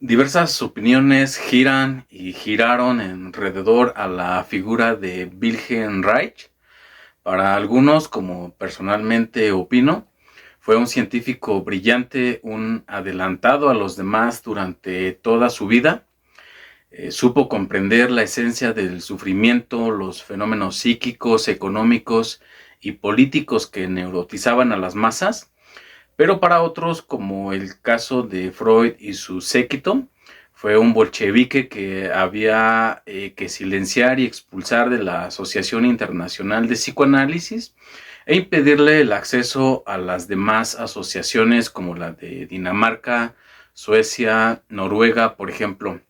Diversas opiniones giran y giraron alrededor a la figura de Wilhelm Reich. Para algunos, como personalmente opino, fue un científico brillante, un adelantado a los demás durante toda su vida. Supo comprender la esencia del sufrimiento, los fenómenos psíquicos, económicos y políticos que neurotizaban a las masas. Pero para otros, como el caso de Freud y su séquito, fue un bolchevique que había que silenciar y expulsar de la Asociación Internacional de Psicoanálisis e impedirle el acceso a las demás asociaciones como la de Dinamarca, Suecia, Noruega, por ejemplo.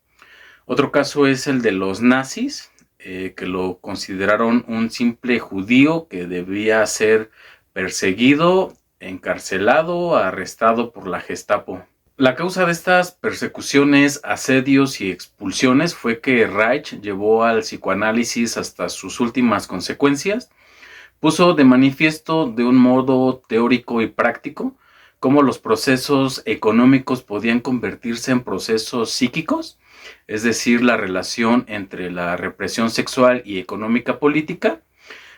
Otro caso es el de los nazis, que lo consideraron un simple judío que debía ser perseguido, encarcelado, arrestado por la Gestapo. La causa de estas persecuciones, asedios y expulsiones fue que Reich llevó al psicoanálisis hasta sus últimas consecuencias. Puso de manifiesto de un modo teórico y práctico cómo los procesos económicos podían convertirse en procesos psíquicos, es decir, la relación entre la represión sexual y económica política,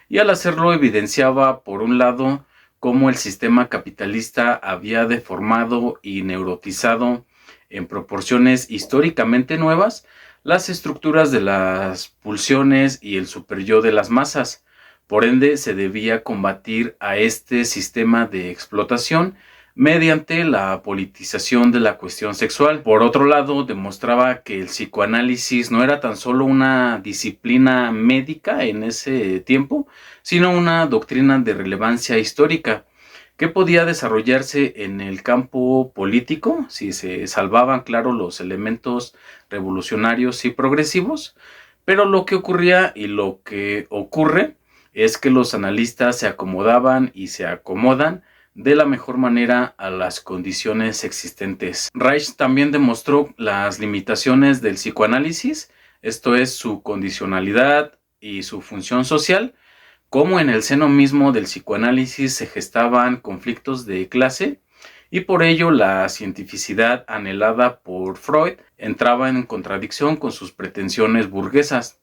y al hacerlo evidenciaba, por un lado, cómo el sistema capitalista había deformado y neurotizado en proporciones históricamente nuevas las estructuras de las pulsiones y el superyo de las masas. Por ende, se debía combatir a este sistema de explotación mediante la politización de la cuestión sexual. Por otro lado, demostraba que el psicoanálisis no era tan solo una disciplina médica en ese tiempo, sino una doctrina de relevancia histórica que podía desarrollarse en el campo político si se salvaban, claro, los elementos revolucionarios y progresivos. Pero lo que ocurría y lo que ocurre es que los analistas se acomodaban y se acomodan de la mejor manera a las condiciones existentes. Reich también demostró las limitaciones del psicoanálisis, esto es, su condicionalidad y su función social, cómo en el seno mismo del psicoanálisis se gestaban conflictos de clase y por ello la cientificidad anhelada por Freud entraba en contradicción con sus pretensiones burguesas.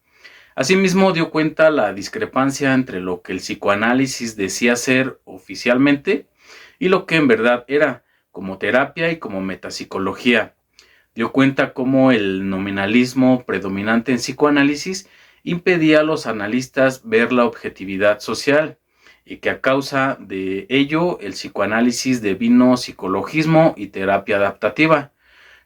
Asimismo, dio cuenta la discrepancia entre lo que el psicoanálisis decía ser oficialmente y lo que en verdad era, como terapia y como metapsicología. Dio cuenta cómo el nominalismo predominante en psicoanálisis impedía a los analistas ver la objetividad social y que a causa de ello el psicoanálisis devino psicologismo y terapia adaptativa.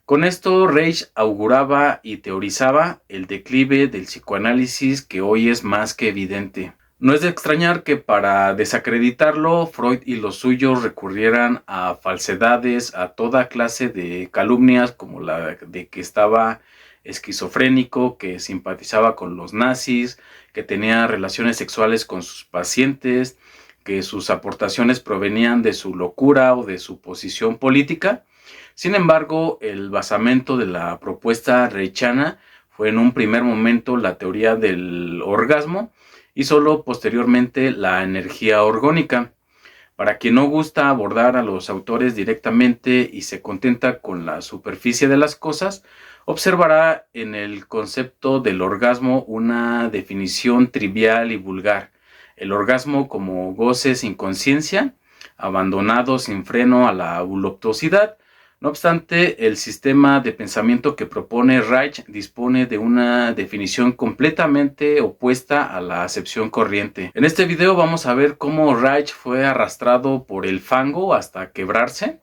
Con esto, Reich auguraba y teorizaba el declive del psicoanálisis que hoy es más que evidente. No es de extrañar que para desacreditarlo, Freud y los suyos recurrieran a falsedades, a toda clase de calumnias, como la de que estaba esquizofrénico, que simpatizaba con los nazis, que tenía relaciones sexuales con sus pacientes, que sus aportaciones provenían de su locura o de su posición política. Sin embargo, el basamento de la propuesta reichiana fue en un primer momento la teoría del orgasmo y solo posteriormente la energía orgónica. Para quien no gusta abordar a los autores directamente y se contenta con la superficie de las cosas, observará en el concepto del orgasmo una definición trivial y vulgar. El orgasmo como goce sin conciencia, abandonado sin freno a la voluptuosidad. No obstante, el sistema de pensamiento que propone Reich dispone de una definición completamente opuesta a la acepción corriente. En este video vamos a ver cómo Reich fue arrastrado por el fango hasta quebrarse,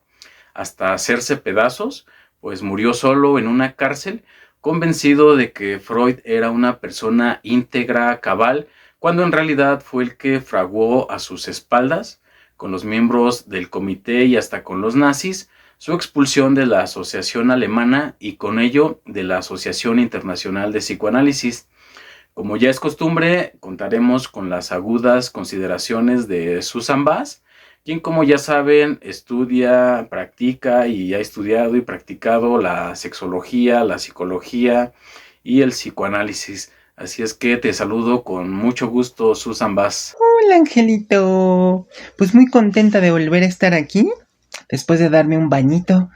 hasta hacerse pedazos, pues murió solo en una cárcel, convencido de que Freud era una persona íntegra, cabal, cuando en realidad fue el que fraguó a sus espaldas, con los miembros del comité y hasta con los nazis, su expulsión de la Asociación Alemana y con ello de la Asociación Internacional de Psicoanálisis. Como ya es costumbre, contaremos con las agudas consideraciones de Susan Bass, quien, como ya saben, estudia, practica y ha estudiado y practicado la sexología, la psicología y el psicoanálisis. Así es que te saludo con mucho gusto, Susan Bass. Hola, Angelito. Pues muy contenta de volver a estar aquí, después de darme un bañito.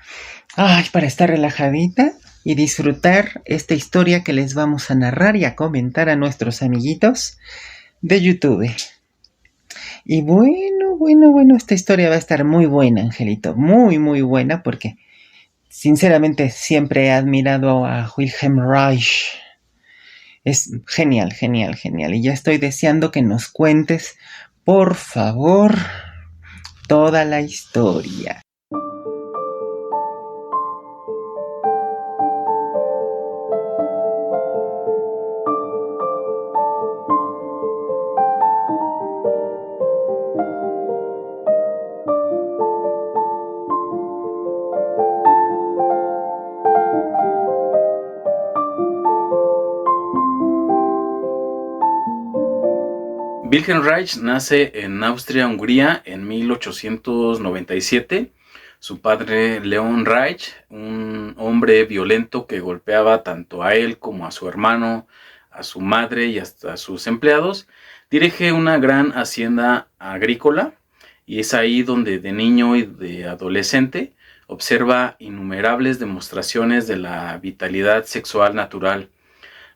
Ay, para estar relajadita. y disfrutar esta historia que les vamos a narrar y a comentar a nuestros amiguitos de YouTube. Y bueno, esta historia va a estar muy buena, Angelito, muy buena, porque sinceramente siempre he admirado a Wilhelm Reich. Es genial. Y ya estoy deseando que nos cuentes, por favor, toda la historia. Wilhelm Reich nace en Austria-Hungría en 1897. Su padre, Leon Reich, un hombre violento que golpeaba tanto a él como a su hermano, a su madre y hasta a sus empleados, dirige una gran hacienda agrícola y es ahí donde de niño y de adolescente observa innumerables demostraciones de la vitalidad sexual natural.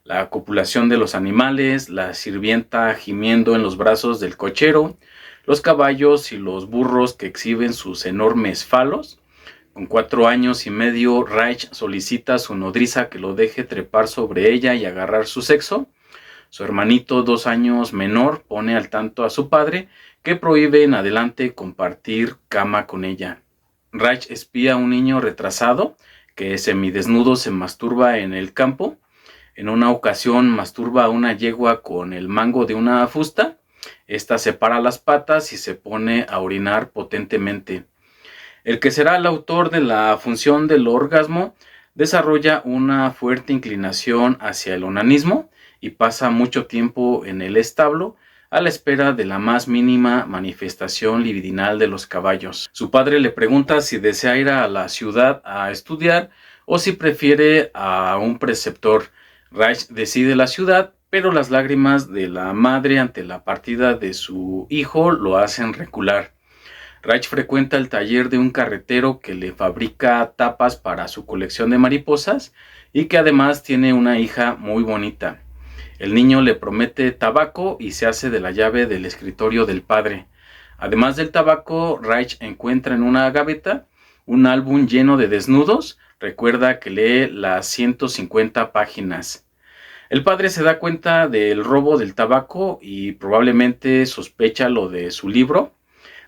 La copulación de los animales, la sirvienta gimiendo en los brazos del cochero, los caballos y los burros que exhiben sus enormes falos. Con 4 años y medio, Reich solicita a su nodriza que lo deje trepar sobre ella y agarrar su sexo. Su hermanito, 2 años menor, pone al tanto a su padre, que prohíbe en adelante compartir cama con ella. Reich espía a un niño retrasado que semidesnudo se masturba en el campo. En una ocasión masturba a una yegua con el mango de una fusta. Esta separa las patas y se pone a orinar potentemente. El que será el autor de la función del orgasmo desarrolla una fuerte inclinación hacia el onanismo y pasa mucho tiempo en el establo a la espera de la más mínima manifestación libidinal de los caballos. Su padre le pregunta si desea ir a la ciudad a estudiar o si prefiere a un preceptor. Reich decide la ciudad, pero las lágrimas de la madre ante la partida de su hijo lo hacen recular. Reich frecuenta el taller de un carretero que le fabrica tapas para su colección de mariposas y que además tiene una hija muy bonita. El niño le promete tabaco y se hace de la llave del escritorio del padre. Además del tabaco, Reich encuentra en una gaveta un álbum lleno de desnudos. Recuerda que lee las 150 páginas. El padre se da cuenta del robo del tabaco y probablemente sospecha lo de su libro.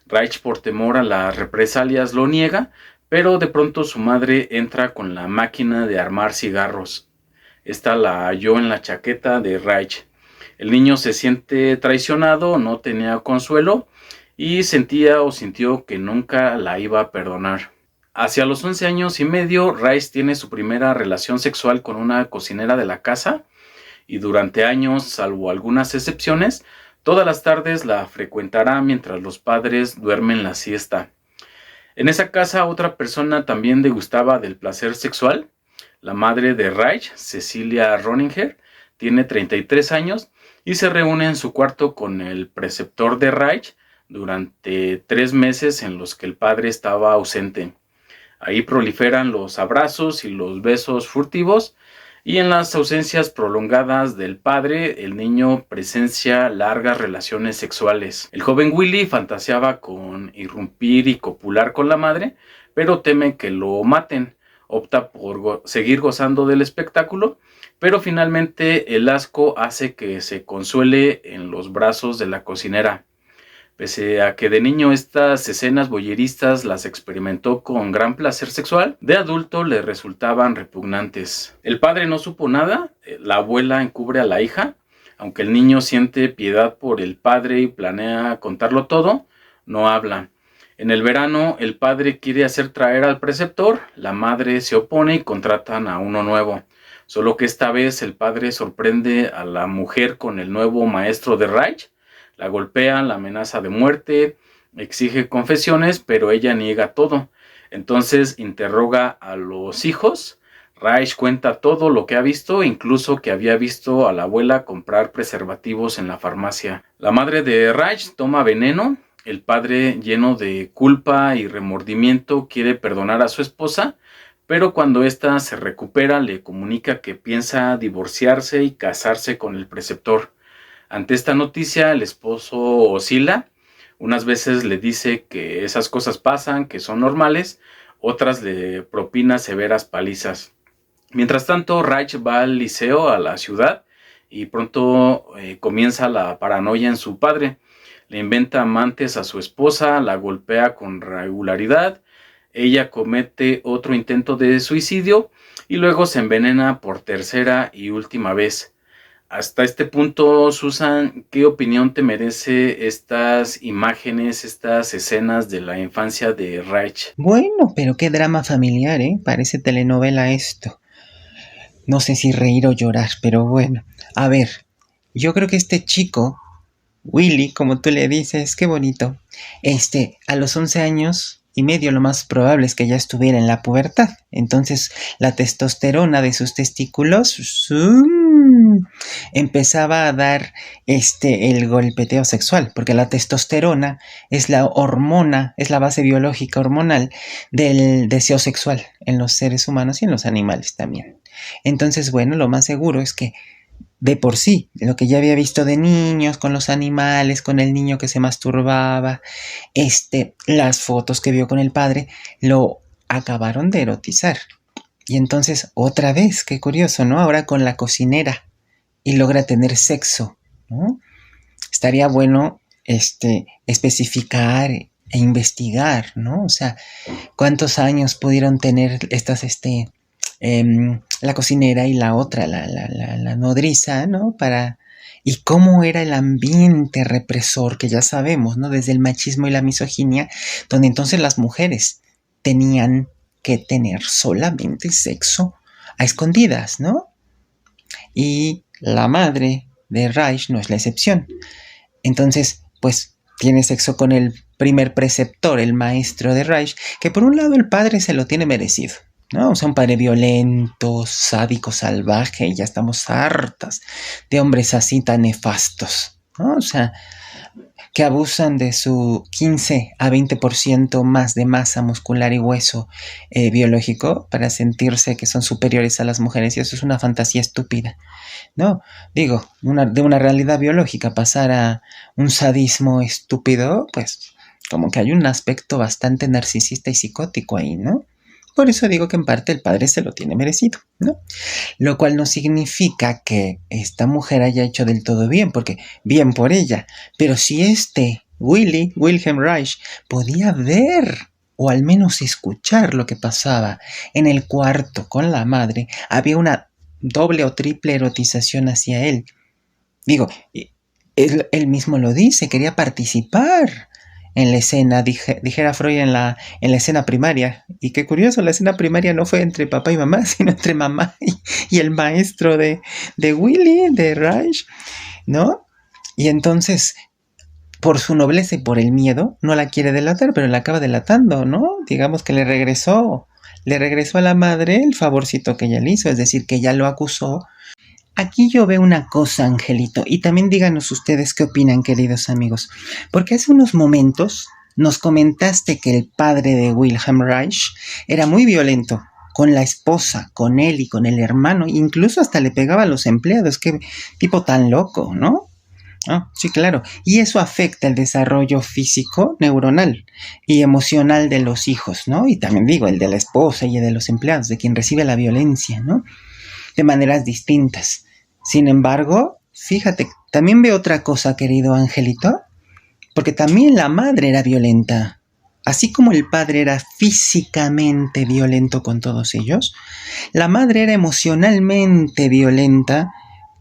Reich, por temor a las represalias, lo niega, pero de pronto su madre entra con la máquina de armar cigarros. Esta la halló en la chaqueta de Reich. El niño se siente traicionado, no tenía consuelo y sintió que nunca la iba a perdonar. Hacia los 11 años y medio, Reich tiene su primera relación sexual con una cocinera de la casa y durante años, salvo algunas excepciones, todas las tardes la frecuentará mientras los padres duermen la siesta. En esa casa otra persona también degustaba del placer sexual. La madre de Reich, Cecilia Roninger, tiene 33 años y se reúne en su cuarto con el preceptor de Reich durante 3 meses en los que el padre estaba ausente. Ahí proliferan los abrazos y los besos furtivos, y en las ausencias prolongadas del padre, el niño presencia largas relaciones sexuales. El joven Willy fantaseaba con irrumpir y copular con la madre, pero teme que lo maten. Opta por seguir gozando del espectáculo, pero finalmente el asco hace que se consuele en los brazos de la cocinera. Pese a que de niño estas escenas voyeristas las experimentó con gran placer sexual, de adulto le resultaban repugnantes. El padre no supo nada, la abuela encubre a la hija. Aunque el niño siente piedad por el padre y planea contarlo todo, no habla. En el verano, el padre quiere hacer traer al preceptor, la madre se opone y contratan a uno nuevo. Solo que esta vez el padre sorprende a la mujer con el nuevo maestro de Reich. La golpea, la amenaza de muerte, exige confesiones, pero ella niega todo. Entonces interroga a los hijos. Reich cuenta todo lo que ha visto, incluso que había visto a la abuela comprar preservativos en la farmacia. La madre de Reich toma veneno. El padre, lleno de culpa y remordimiento, quiere perdonar a su esposa, pero cuando ésta se recupera le comunica que piensa divorciarse y casarse con el preceptor. Ante esta noticia, el esposo oscila. Unas veces le dice que esas cosas pasan, que son normales, otras le propina severas palizas. Mientras tanto, Raich va al liceo, a la ciudad, y pronto comienza la paranoia en su padre. Le inventa amantes a su esposa, la golpea con regularidad, ella comete otro intento de suicidio y luego se envenena por tercera y última vez. Hasta este punto, Susan, ¿qué opinión te merece estas imágenes, estas escenas de la infancia de Raich? Bueno, pero qué drama familiar, ¿eh? Parece telenovela esto. No sé si reír o llorar, pero bueno. A ver, yo creo que este chico, Willy, como tú le dices, qué bonito. A los 11 años y medio lo más probable es que ya estuviera en la pubertad. Entonces la testosterona de sus testículos empezaba a dar el golpeteo sexual, porque la testosterona es la hormona, es la base biológica hormonal del deseo sexual en los seres humanos y en los animales también. Entonces, bueno, lo más seguro es que de por sí, lo que ya había visto de niños, con los animales, con el niño que se masturbaba, las fotos que vio con el padre, lo acabaron de erotizar. Y entonces, otra vez, qué curioso, ¿no? Ahora con la cocinera y logra tener sexo, ¿no? Estaría bueno, especificar e investigar, ¿no? O sea, ¿cuántos años pudieron tener estas, la cocinera y la otra, la nodriza, ¿no? Y cómo era el ambiente represor, que ya sabemos, ¿no? Desde el machismo y la misoginia, donde entonces las mujeres tenían que tener solamente sexo a escondidas, ¿no? Y la madre de Raich no es la excepción. Entonces, pues, tiene sexo con el primer preceptor, el maestro de Raich, que por un lado el padre se lo tiene merecido, ¿no? O sea, un padre violento, sádico, salvaje, y ya estamos hartas de hombres así tan nefastos, ¿no? O sea, que abusan de su 15 a 20% más de masa muscular y hueso biológico para sentirse que son superiores a las mujeres, y eso es una fantasía estúpida, ¿no? Digo, de una realidad biológica pasar a un sadismo estúpido, pues como que hay un aspecto bastante narcisista y psicótico ahí, ¿no? Por eso digo que en parte el padre se lo tiene merecido, ¿no? Lo cual no significa que esta mujer haya hecho del todo bien, porque bien por ella. Pero si Wilhelm Reich, podía ver o al menos escuchar lo que pasaba en el cuarto con la madre, había una doble o triple erotización hacia él. Digo, él mismo lo dice, quería participar en la escena, dijera Freud, en la escena primaria. Y qué curioso, la escena primaria no fue entre papá y mamá, sino entre mamá y el maestro de Willy, de Reich, ¿no? Y entonces, por su nobleza y por el miedo, no la quiere delatar, pero la acaba delatando, ¿no? Digamos que le regresó a la madre el favorcito que ella le hizo, es decir, que ella lo acusó. Aquí yo veo una cosa, Angelito, y también díganos ustedes qué opinan, queridos amigos, porque hace unos momentos nos comentaste que el padre de Wilhelm Reich era muy violento con la esposa, con él y con el hermano, incluso hasta le pegaba a los empleados. Qué tipo tan loco, ¿no? Ah, sí, claro. Y eso afecta el desarrollo físico, neuronal y emocional de los hijos, ¿no? Y también digo, el de la esposa y el de los empleados, de quien recibe la violencia, ¿no? De maneras distintas. Sin embargo, fíjate, también veo otra cosa, querido Angelito, porque también la madre era violenta. Así como el padre era físicamente violento con todos ellos, la madre era emocionalmente violenta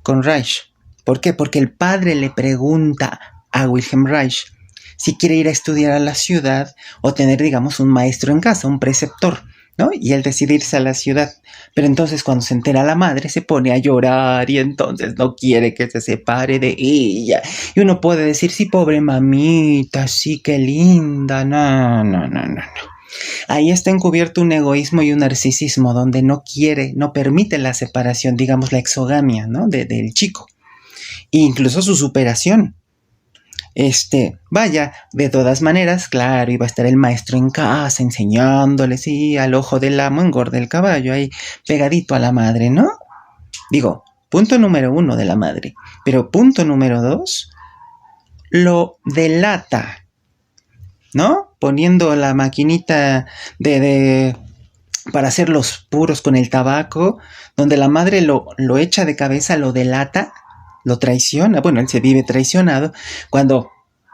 con Reich. ¿Por qué? Porque el padre le pregunta a Wilhelm Reich si quiere ir a estudiar a la ciudad o tener, digamos, un maestro en casa, un preceptor, ¿no? Y él decide irse a la ciudad. Pero entonces cuando se entera la madre se pone a llorar y entonces no quiere que se separe de ella. Y uno puede decir, sí, pobre mamita, sí, qué linda. No. Ahí está encubierto un egoísmo y un narcisismo donde no permite la separación, digamos la exogamia, ¿no? Del chico. E incluso su superación. Vaya, de todas maneras, claro, iba a estar el maestro en casa enseñándole, sí, al ojo del amo engorda el caballo, ahí pegadito a la madre, ¿no? Digo, punto número 1 de la madre. Pero punto número 2, lo delata, ¿no? Poniendo la maquinita para hacer los puros con el tabaco, donde la madre lo echa de cabeza, lo delata, lo traiciona. Bueno, él se vive traicionado cuando,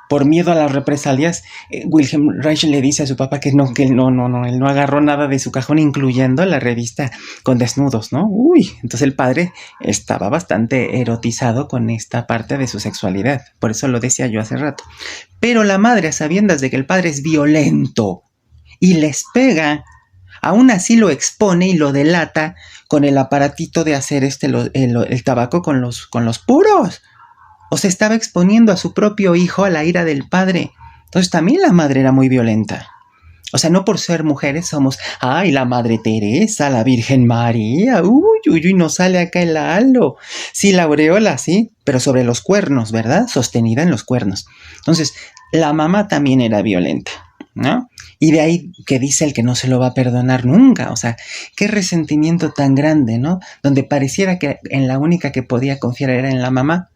por miedo a las represalias, Wilhelm Reich le dice a su papá que él no agarró nada de su cajón, incluyendo la revista con desnudos, ¿no? Uy, entonces el padre estaba bastante erotizado con esta parte de su sexualidad. Por eso lo decía yo hace rato. Pero la madre, a sabiendas de que el padre es violento y les pega, aún así lo expone y lo delata con el aparatito de hacer el tabaco con los puros. O se estaba exponiendo a su propio hijo a la ira del padre. Entonces también la madre era muy violenta. O sea, no por ser mujeres somos, ay, la Madre Teresa, la Virgen María, uy, nos sale acá el halo. Sí, la aureola, sí, pero sobre los cuernos, ¿verdad? Sostenida en los cuernos. Entonces, la mamá también era violenta, ¿no? Y de ahí que dice el que no se lo va a perdonar nunca. O sea, qué resentimiento tan grande, ¿no? Donde pareciera que en la única que podía confiar era en la mamá,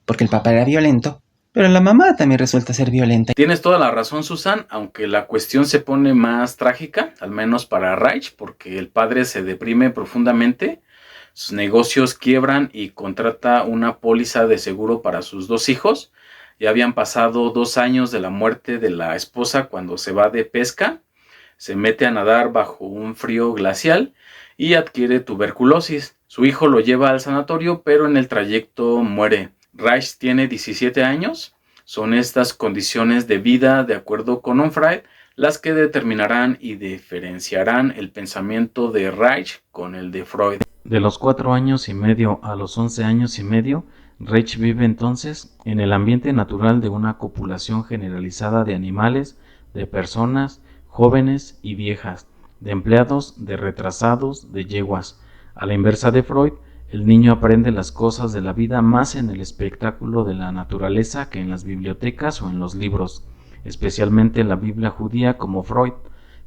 porque el papá era violento, pero la mamá también resulta ser violenta. Tienes toda la razón, Susan, aunque la cuestión se pone más trágica, al menos para Reich, porque el padre se deprime profundamente, sus negocios quiebran y contrata una póliza de seguro para sus 2 hijos. Ya habían pasado 2 años de la muerte de la esposa cuando se va de pesca, se mete a nadar bajo un frío glacial y adquiere tuberculosis. Su hijo lo lleva al sanatorio, pero en el trayecto muere. Reich tiene 17 años. Son estas condiciones de vida, de acuerdo con Freud, las que determinarán y diferenciarán el pensamiento de Reich con el de Freud. De los 4 años y medio a los 11 años y medio, Reich vive entonces en el ambiente natural de una copulación generalizada de animales, de personas, jóvenes y viejas, de empleados, de retrasados, de yeguas. A la inversa de Freud, el niño aprende las cosas de la vida más en el espectáculo de la naturaleza que en las bibliotecas o en los libros, especialmente en la Biblia judía como Freud,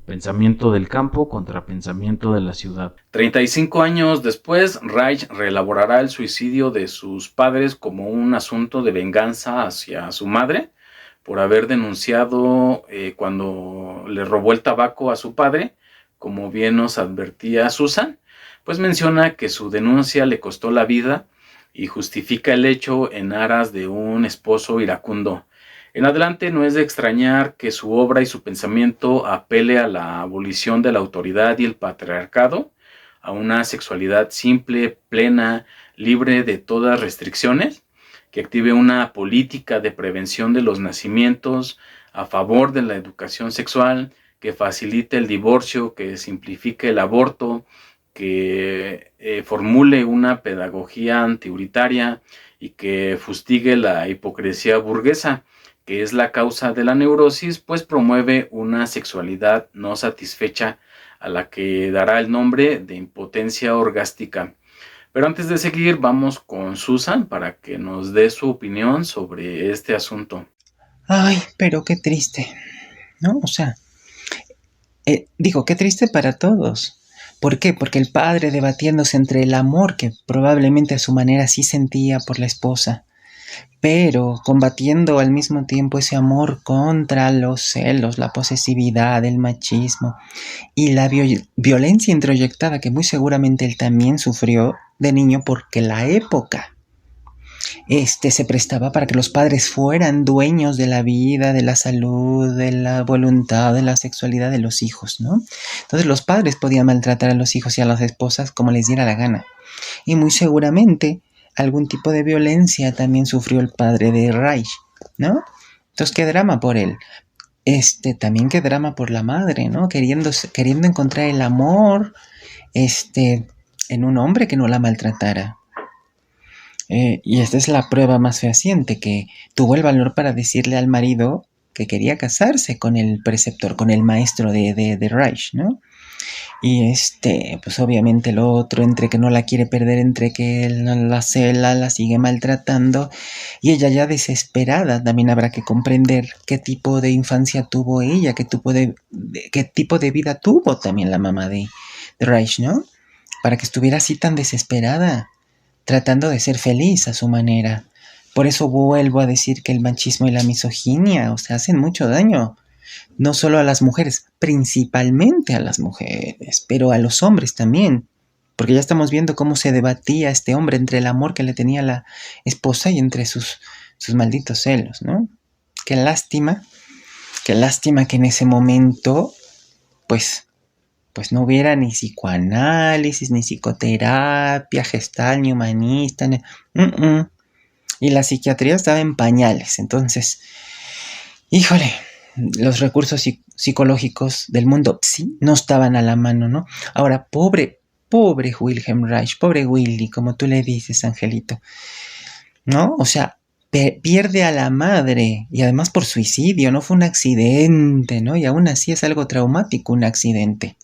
pensamiento del campo contra pensamiento de la ciudad. 35 años después, Reich reelaborará el suicidio de sus padres como un asunto de venganza hacia su madre por haber denunciado cuando le robó el tabaco a su padre, como bien nos advertía Susan, pues menciona que su denuncia le costó la vida y justifica el hecho en aras de un esposo iracundo. En adelante no es de extrañar que su obra y su pensamiento apele a la abolición de la autoridad y el patriarcado, a una sexualidad simple, plena, libre de todas restricciones, que active una política de prevención de los nacimientos a favor de la educación sexual, que facilite el divorcio, que simplifique el aborto, que formule una pedagogía antiuritaria y que fustigue la hipocresía burguesa, que es la causa de la neurosis, pues promueve una sexualidad no satisfecha a la que dará el nombre de impotencia orgástica. Pero antes de seguir, vamos con Susan para que nos dé su opinión sobre este asunto. Ay, pero qué triste, ¿no? O sea, qué triste para todos. ¿Por qué? Porque el padre debatiéndose entre el amor que probablemente a su manera sí sentía por la esposa, pero combatiendo al mismo tiempo ese amor contra los celos, la posesividad, el machismo y la violencia introyectada que muy seguramente él también sufrió de niño, porque la época se prestaba para que los padres fueran dueños de la vida, de la salud, de la voluntad, de la sexualidad de los hijos, ¿no? Entonces los padres podían maltratar a los hijos y a las esposas como les diera la gana. Y muy seguramente algún tipo de violencia también sufrió el padre de Reich, ¿no? Entonces, qué drama por él. También qué drama por la madre, ¿no? Queriendo encontrar el amor, en un hombre que no la maltratara. Y esta es la prueba más fehaciente, que tuvo el valor para decirle al marido que quería casarse con el preceptor, con el maestro de Reich, ¿no? Y pues obviamente el otro, entre que no la quiere perder, entre que él no la cela, la sigue maltratando. Y ella ya desesperada, también habrá que comprender qué tipo de infancia tuvo ella, qué tipo de vida tuvo también la mamá de Reich, ¿no? Para que estuviera así tan desesperada, tratando de ser feliz a su manera. Por eso vuelvo a decir que el machismo y la misoginia, o sea, hacen mucho daño. No solo a las mujeres, principalmente a las mujeres, pero a los hombres también. Porque ya estamos viendo cómo se debatía este hombre entre el amor que le tenía a la esposa y entre sus malditos celos, ¿no? Qué lástima que en ese momento, pues no hubiera ni psicoanálisis, ni psicoterapia gestal, ni humanista, y la psiquiatría estaba en pañales. Entonces, híjole, los recursos psicológicos del mundo sí no estaban a la mano, ¿no? Ahora, pobre Wilhelm Reich, pobre Willy, como tú le dices, Angelito, ¿no? O sea, pierde a la madre y además por suicidio, no fue un accidente, ¿no? Y aún así es algo traumático un accidente.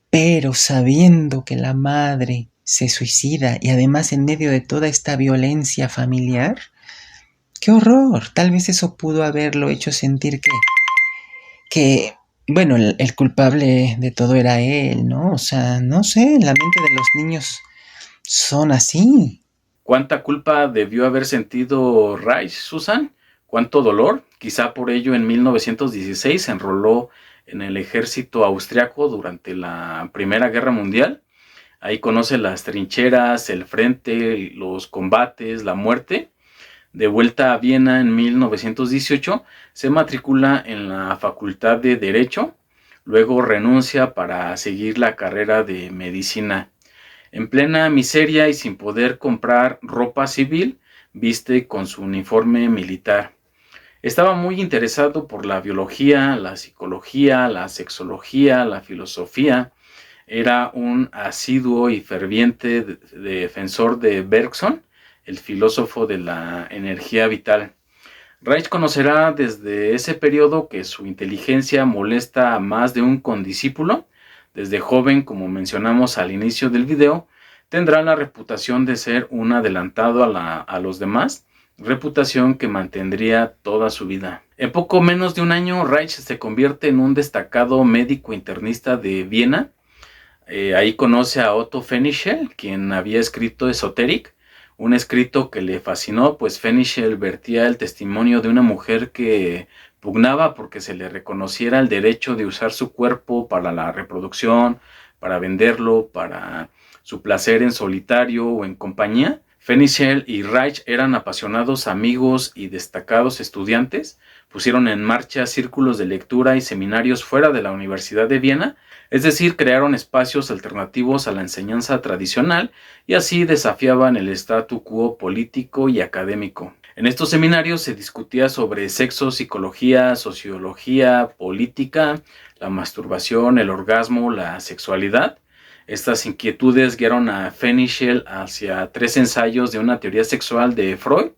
Pero sabiendo que la madre se suicida y además en medio de toda esta violencia familiar, ¡qué horror! Tal vez eso pudo haberlo hecho sentir bueno, el culpable de todo era él, ¿no? O sea, no sé, la mente de los niños son así. ¿Cuánta culpa debió haber sentido Reich, Susan? ¿Cuánto dolor? Quizá por ello en 1916 se enroló en el ejército austriaco durante la Primera Guerra Mundial. Ahí conoce las trincheras, el frente, los combates, la muerte. De vuelta a Viena en 1918, se matricula en la Facultad de Derecho, luego renuncia para seguir la carrera de medicina. En plena miseria y sin poder comprar ropa civil, viste con su uniforme militar. Estaba muy interesado por la biología, la psicología, la sexología, la filosofía. Era un asiduo y ferviente defensor de Bergson, el filósofo de la energía vital. Reich conocerá desde ese periodo que su inteligencia molesta a más de un condiscípulo. Desde joven, como mencionamos al inicio del video, tendrá la reputación de ser un adelantado a los demás, reputación que mantendría toda su vida. En poco menos de un año, Reich se convierte en un destacado médico internista de Viena. Ahí conoce a Otto Pfennigsel, quien había escrito Esoteric, un escrito que le fascinó, pues Pfennigsel vertía el testimonio de una mujer que pugnaba porque se le reconociera el derecho de usar su cuerpo para la reproducción, para venderlo, para su placer en solitario o en compañía. Pfennigsel y Reich eran apasionados amigos y destacados estudiantes. Pusieron en marcha círculos de lectura y seminarios fuera de la Universidad de Viena, es decir, crearon espacios alternativos a la enseñanza tradicional y así desafiaban el statu quo político y académico. En estos seminarios se discutía sobre sexo, psicología, sociología, política, la masturbación, el orgasmo, la sexualidad. Estas inquietudes guiaron a Pfennigsel hacia 3 ensayos de una teoría sexual de Freud,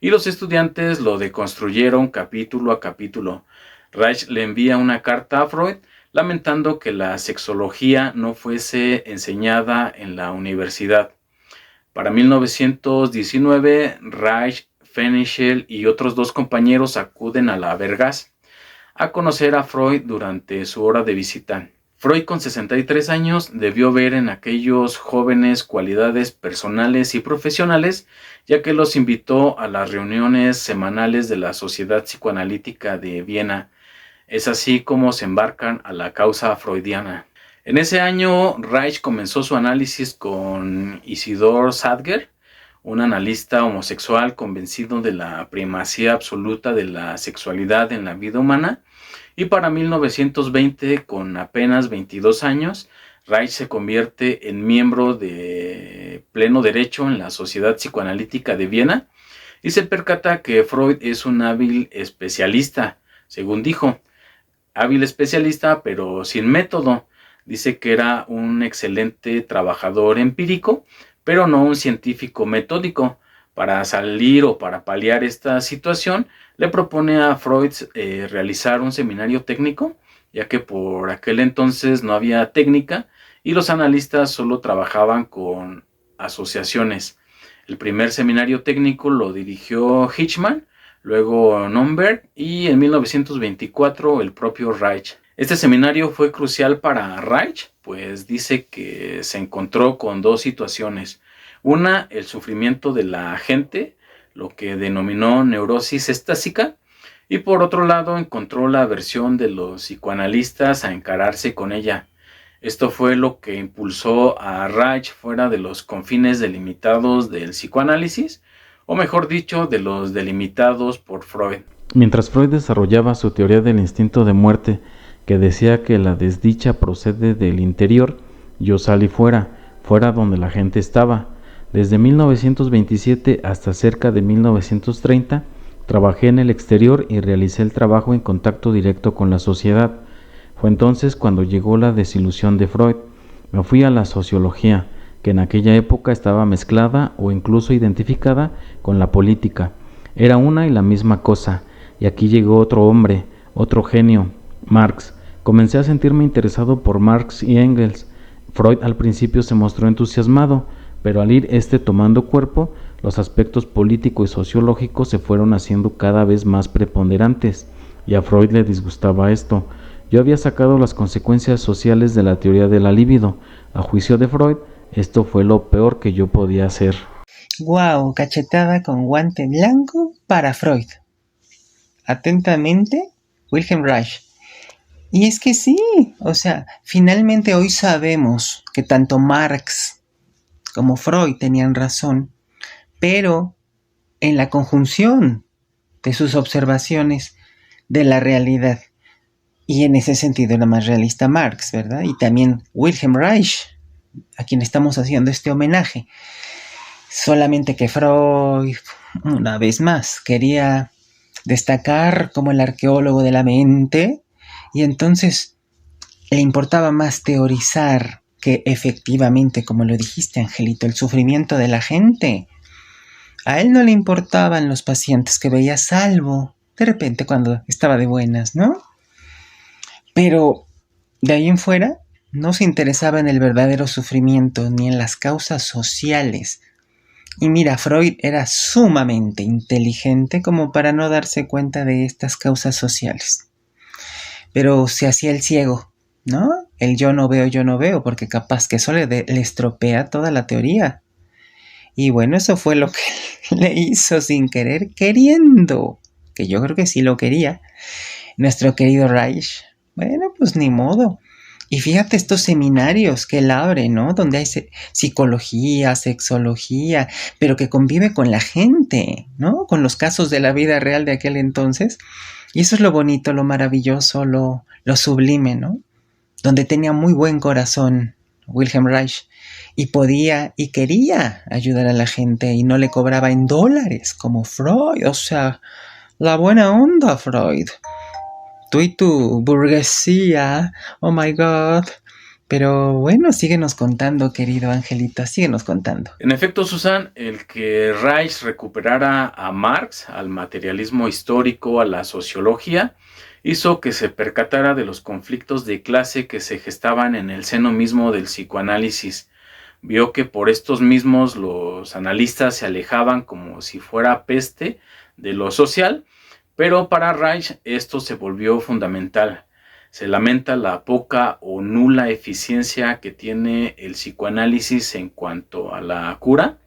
y los estudiantes lo deconstruyeron capítulo a capítulo. Reich le envía una carta a Freud lamentando que la sexología no fuese enseñada en la universidad. Para 1919, Reich, Pfennigsel y otros 2 compañeros acuden a la Vergas a conocer a Freud durante su hora de visita. Freud, con 63 años, debió ver en aquellos jóvenes cualidades personales y profesionales, ya que los invitó a las reuniones semanales de la Sociedad Psicoanalítica de Viena. Es así como se embarcan a la causa freudiana. En ese año, Reich comenzó su análisis con Isidor Sadger, un analista homosexual convencido de la primacía absoluta de la sexualidad en la vida humana, y para 1920, con apenas 22 años, Reich se convierte en miembro de pleno derecho en la Sociedad Psicoanalítica de Viena y se percata que Freud es un hábil especialista, según dijo. Hábil especialista, pero sin método. Dice que era un excelente trabajador empírico, pero no un científico metódico. Para salir o para paliar esta situación, le propone a Freud realizar un seminario técnico ya que por aquel entonces no había técnica y los analistas solo trabajaban con asociaciones. El primer seminario técnico lo dirigió Hitchman, luego Nomberg y en 1924 el propio Reich. Este seminario fue crucial para Reich, pues dice que se encontró con dos situaciones. Una, el sufrimiento de la gente, lo que denominó neurosis estásica, y por otro lado encontró la aversión de los psicoanalistas a encararse con ella. Esto fue lo que impulsó a Reich fuera de los confines delimitados del psicoanálisis, o mejor dicho, de los delimitados por Freud. Mientras Freud desarrollaba su teoría del instinto de muerte, que decía que la desdicha procede del interior, yo salí fuera donde la gente estaba. Desde 1927 hasta cerca de 1930, trabajé en el exterior y realicé el trabajo en contacto directo con la sociedad. Fue entonces cuando llegó la desilusión de Freud. Me fui a la sociología, que en aquella época estaba mezclada o incluso identificada con la política. Era una y la misma cosa. Y aquí llegó otro hombre, otro genio, Marx. Comencé a sentirme interesado por Marx y Engels. Freud al principio se mostró entusiasmado, pero al ir tomando cuerpo, los aspectos político y sociológicos se fueron haciendo cada vez más preponderantes, y a Freud le disgustaba esto. Yo había sacado las consecuencias sociales de la teoría de la libido. A juicio de Freud, esto fue lo peor que yo podía hacer. ¡Guau! Cachetada con guante blanco para Freud. Atentamente, Wilhelm Reich. Y es que sí, o sea, finalmente hoy sabemos que tanto Marx como Freud tenían razón, pero en la conjunción de sus observaciones de la realidad. Y en ese sentido era más realista Marx, ¿verdad? Y también Wilhelm Reich, a quien estamos haciendo este homenaje. Solamente que Freud, una vez más, quería destacar como el arqueólogo de la mente, y entonces le importaba más teorizar que efectivamente, como lo dijiste, Angelito, el sufrimiento de la gente. A él no le importaban los pacientes que veía, salvo de repente cuando estaba de buenas, ¿no? Pero de ahí en fuera no se interesaba en el verdadero sufrimiento ni en las causas sociales. Y mira, Freud era sumamente inteligente como para no darse cuenta de estas causas sociales. Pero se hacía el ciego, ¿no? El yo no veo, porque capaz que eso le estropea toda la teoría. Y bueno, eso fue lo que le hizo sin querer, queriendo, que yo creo que sí lo quería, nuestro querido Reich. Bueno, pues ni modo. Y fíjate estos seminarios que él abre, ¿no? Donde hay psicología, sexología, pero que convive con la gente, ¿no? Con los casos de la vida real de aquel entonces. Y eso es lo bonito, lo maravilloso, lo sublime, ¿no? Donde tenía muy buen corazón Wilhelm Reich y podía y quería ayudar a la gente y no le cobraba en dólares como Freud. O sea, la buena onda, Freud. Tú y tu burguesía, oh my God. Pero bueno, síguenos contando, querido Angelito, síguenos contando. En efecto, Susan, el que Reich recuperara a Marx, al materialismo histórico, a la sociología, hizo que se percatara de los conflictos de clase que se gestaban en el seno mismo del psicoanálisis. Vio que por estos mismos los analistas se alejaban como si fuera peste de lo social, pero para Reich esto se volvió fundamental. Se lamenta la poca o nula eficiencia que tiene el psicoanálisis en cuanto a la cura,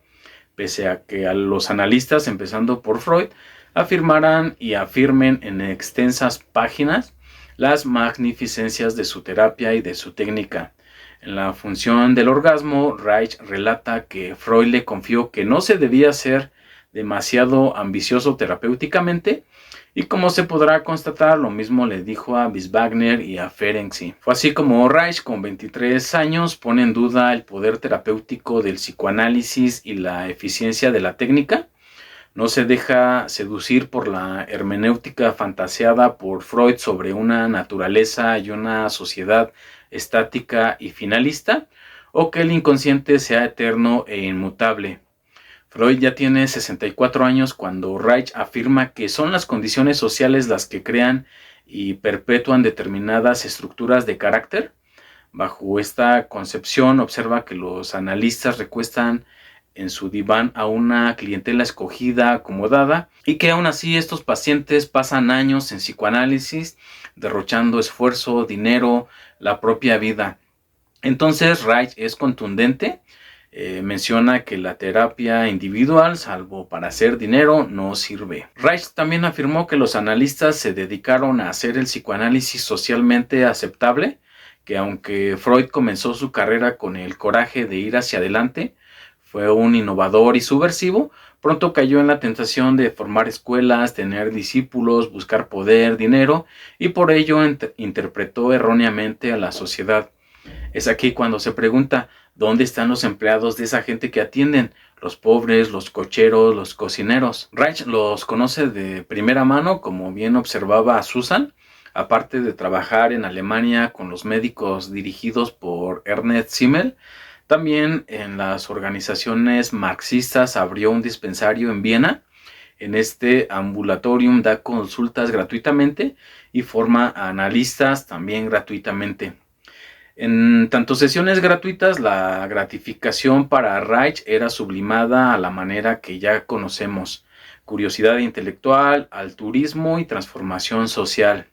pese a que a los analistas, empezando por Freud, afirmaran y afirmen en extensas páginas las magnificencias de su terapia y de su técnica. En la función del orgasmo, Reich relata que Freud le confió que no se debía ser demasiado ambicioso terapéuticamente, y como se podrá constatar, lo mismo le dijo a Bieswagner y a Ferenczi. Fue así como Reich, con 23 años, pone en duda el poder terapéutico del psicoanálisis y la eficiencia de la técnica. No se deja seducir por la hermenéutica fantaseada por Freud sobre una naturaleza y una sociedad estática y finalista, o que el inconsciente sea eterno e inmutable. Freud ya tiene 64 años cuando Reich afirma que son las condiciones sociales las que crean y perpetúan determinadas estructuras de carácter. Bajo esta concepción observa que los analistas recuestan en su diván a una clientela escogida, acomodada, y que aún así estos pacientes pasan años en psicoanálisis, derrochando esfuerzo, dinero, la propia vida. Entonces Reich es contundente, menciona que la terapia individual, salvo para hacer dinero, no sirve. Reich también afirmó que los analistas se dedicaron a hacer el psicoanálisis socialmente aceptable, que aunque Freud comenzó su carrera con el coraje de ir hacia adelante, fue un innovador y subversivo, pronto cayó en la tentación de formar escuelas, tener discípulos, buscar poder, dinero, y por ello interpretó erróneamente a la sociedad. Es aquí cuando se pregunta, ¿dónde están los empleados de esa gente que atienden? Los pobres, los cocheros, los cocineros. Reich los conoce de primera mano, como bien observaba Susan. Aparte de trabajar en Alemania con los médicos dirigidos por Ernest Simmel, también en las organizaciones marxistas abrió un dispensario en Viena. En este ambulatorium da consultas gratuitamente y forma a analistas también gratuitamente. En tanto sesiones gratuitas, la gratificación para Reich era sublimada a la manera que ya conocemos: curiosidad intelectual, altruismo y transformación social.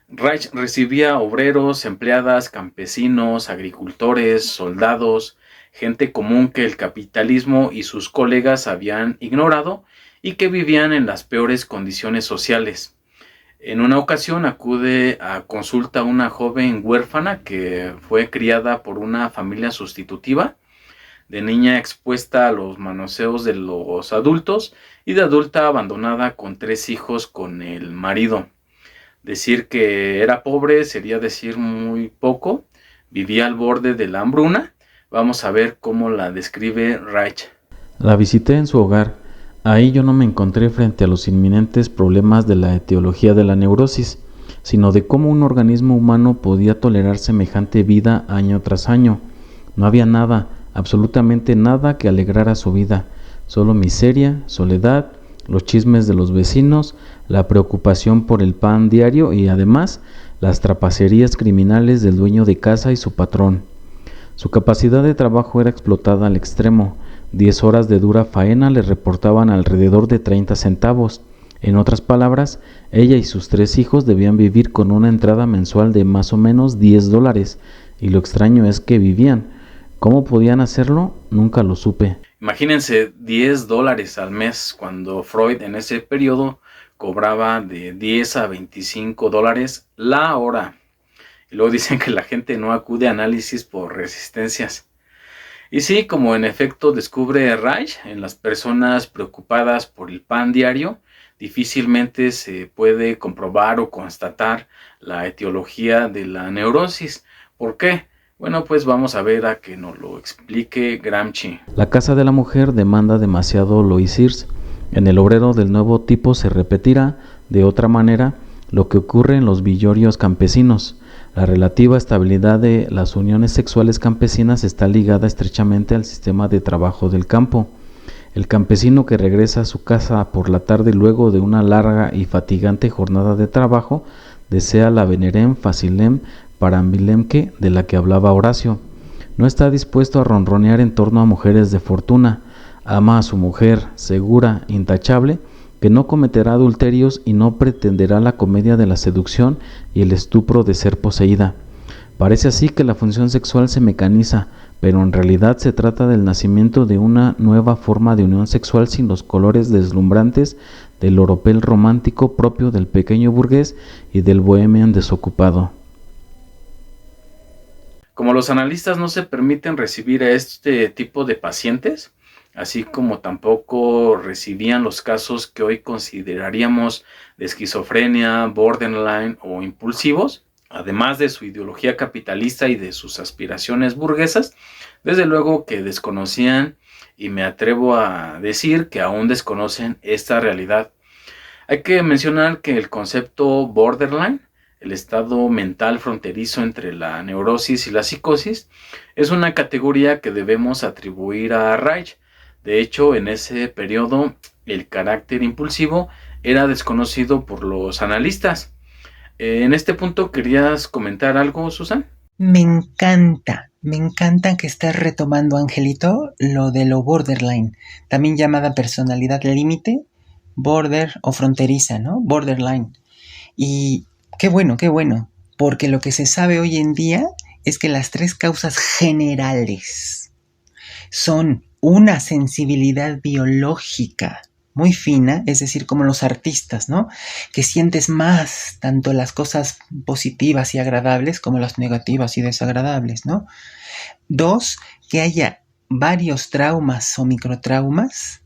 Reich recibía obreros, empleadas, campesinos, agricultores, soldados, gente común que el capitalismo y sus colegas habían ignorado y que vivían en las peores condiciones sociales. En una ocasión acude a consulta una joven huérfana que fue criada por una familia sustitutiva, de niña expuesta a los manoseos de los adultos y de adulta abandonada con 3 hijos con el marido. Decir que era pobre sería decir muy poco. Vivía al borde de la hambruna. Vamos a ver cómo la describe Reich. La visité en su hogar. Ahí yo no me encontré frente a los inminentes problemas de la etiología de la neurosis, sino de cómo un organismo humano podía tolerar semejante vida año tras año. No había nada, absolutamente nada que alegrara su vida, solo miseria, soledad, los chismes de los vecinos, la preocupación por el pan diario y además las trapacerías criminales del dueño de casa y su patrón. Su capacidad de trabajo era explotada al extremo. 10 horas de dura faena le reportaban alrededor de 30 centavos. En otras palabras, ella y sus 3 hijos debían vivir con una entrada mensual de más o menos $10, y lo extraño es que vivían. ¿Cómo podían hacerlo? Nunca lo supe. Imagínense $10 al mes, cuando Freud en ese periodo cobraba de 10 a 25 dólares la hora. Y luego dicen que la gente no acude a análisis por resistencias. Y sí, como en efecto descubre Reich, en las personas preocupadas por el pan diario, difícilmente se puede comprobar o constatar la etiología de la neurosis. ¿Por qué? Bueno, pues vamos a ver a que nos lo explique Gramsci. La casa de la mujer demanda demasiado Lois Sears. En el obrero del nuevo tipo se repetirá, de otra manera, lo que ocurre en los villorios campesinos. La relativa estabilidad de las uniones sexuales campesinas está ligada estrechamente al sistema de trabajo del campo. El campesino que regresa a su casa por la tarde luego de una larga y fatigante jornada de trabajo desea la venerem facilem parambilemque de la que hablaba Horacio. No está dispuesto a ronronear en torno a mujeres de fortuna. Ama a su mujer, segura, intachable, que no cometerá adulterios y no pretenderá la comedia de la seducción y el estupro de ser poseída. Parece así que la función sexual se mecaniza, pero en realidad se trata del nacimiento de una nueva forma de unión sexual sin los colores deslumbrantes del oropel romántico propio del pequeño burgués y del bohemian desocupado. Como los analistas no se permiten recibir a este tipo de pacientes, así como tampoco recibían los casos que hoy consideraríamos de esquizofrenia, borderline o impulsivos, además de su ideología capitalista y de sus aspiraciones burguesas, desde luego que desconocían, y me atrevo a decir que aún desconocen esta realidad. Hay que mencionar que el concepto borderline, el estado mental fronterizo entre la neurosis y la psicosis, es una categoría que debemos atribuir a Reich. De hecho, en ese periodo, el carácter impulsivo era desconocido por los analistas. En este punto, ¿querías comentar algo, Susan? Me encanta que estás retomando, Angelito, lo de lo borderline, también llamada personalidad límite, border o fronteriza, ¿no? Borderline. Y qué bueno, porque lo que se sabe hoy en día es que las tres causas generales son una sensibilidad biológica muy fina, es decir, como los artistas, ¿no? Que sientes más tanto las cosas positivas y agradables como las negativas y desagradables, ¿no? Dos, que haya varios traumas o microtraumas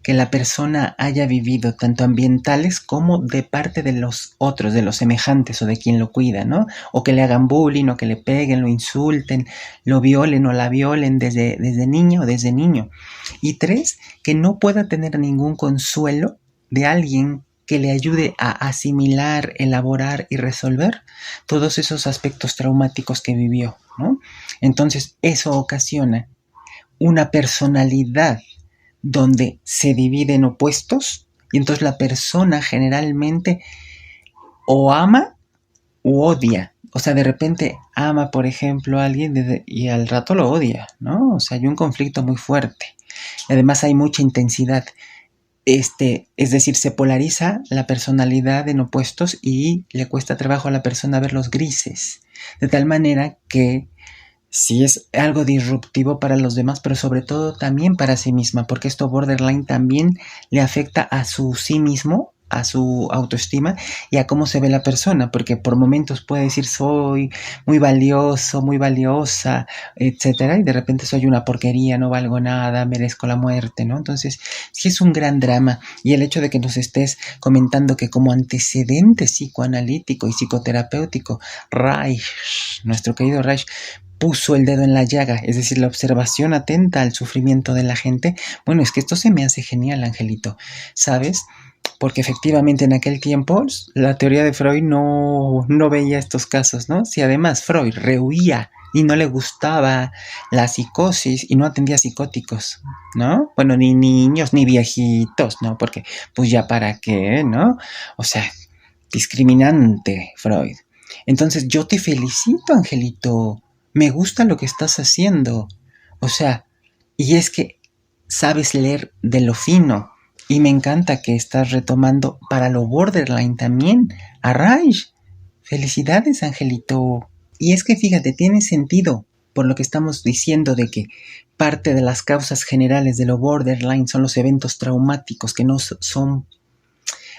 que la persona haya vivido, tanto ambientales como de parte de los otros, de los semejantes o de quien lo cuida, ¿no? O que le hagan bullying, o que le peguen, lo insulten, lo violen o la violen desde niño o desde niño. Y tres, que no pueda tener ningún consuelo de alguien que le ayude a asimilar, elaborar y resolver todos esos aspectos traumáticos que vivió, ¿no? Entonces, eso ocasiona una personalidad donde se divide en opuestos y entonces la persona generalmente o ama o odia. O sea, de repente ama, por ejemplo, a alguien y al rato lo odia, ¿no? O sea, hay un conflicto muy fuerte. Además hay mucha intensidad. Es decir, se polariza la personalidad en opuestos y le cuesta trabajo a la persona ver los grises. De tal manera que sí es algo disruptivo para los demás, pero sobre todo también para sí misma, porque esto borderline también le afecta a su sí mismo, a su autoestima y a cómo se ve la persona, porque por momentos puede decir soy muy valioso, muy valiosa, etcétera, y de repente soy una porquería, no valgo nada, merezco la muerte, ¿no? Entonces, sí es un gran drama y el hecho de que nos estés comentando que como antecedente psicoanalítico y psicoterapéutico, Reich, nuestro querido Reich, puso el dedo en la llaga, es decir, la observación atenta al sufrimiento de la gente. Bueno, es que esto se me hace genial, Angelito, ¿sabes? Porque efectivamente en aquel tiempo la teoría de Freud no veía estos casos, ¿no? Si además Freud rehuía y no le gustaba la psicosis y no atendía psicóticos, ¿no? Bueno, ni niños ni viejitos, ¿no? Porque pues ya para qué, ¿no? O sea, discriminante Freud. Entonces yo te felicito, Angelito. Me gusta lo que estás haciendo. O sea, y es que sabes leer de lo fino. Y me encanta que estás retomando para lo borderline también a Raj. Felicidades, Angelito. Y es que fíjate, tiene sentido por lo que estamos diciendo de que parte de las causas generales de lo borderline son los eventos traumáticos que no son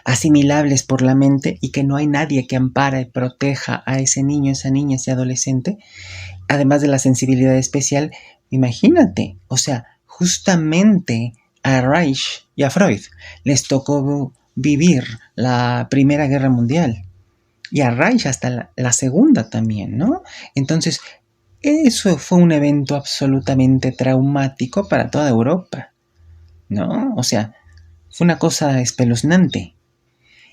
asimilables por la mente y que no hay nadie que ampara y proteja a ese niño, esa niña, ese adolescente, además de la sensibilidad especial. Imagínate, o sea, justamente a Reich y a Freud les tocó vivir la Primera Guerra Mundial y a Reich hasta la Segunda también, ¿no? Entonces, eso fue un evento absolutamente traumático para toda Europa, ¿no? O sea, fue una cosa espeluznante.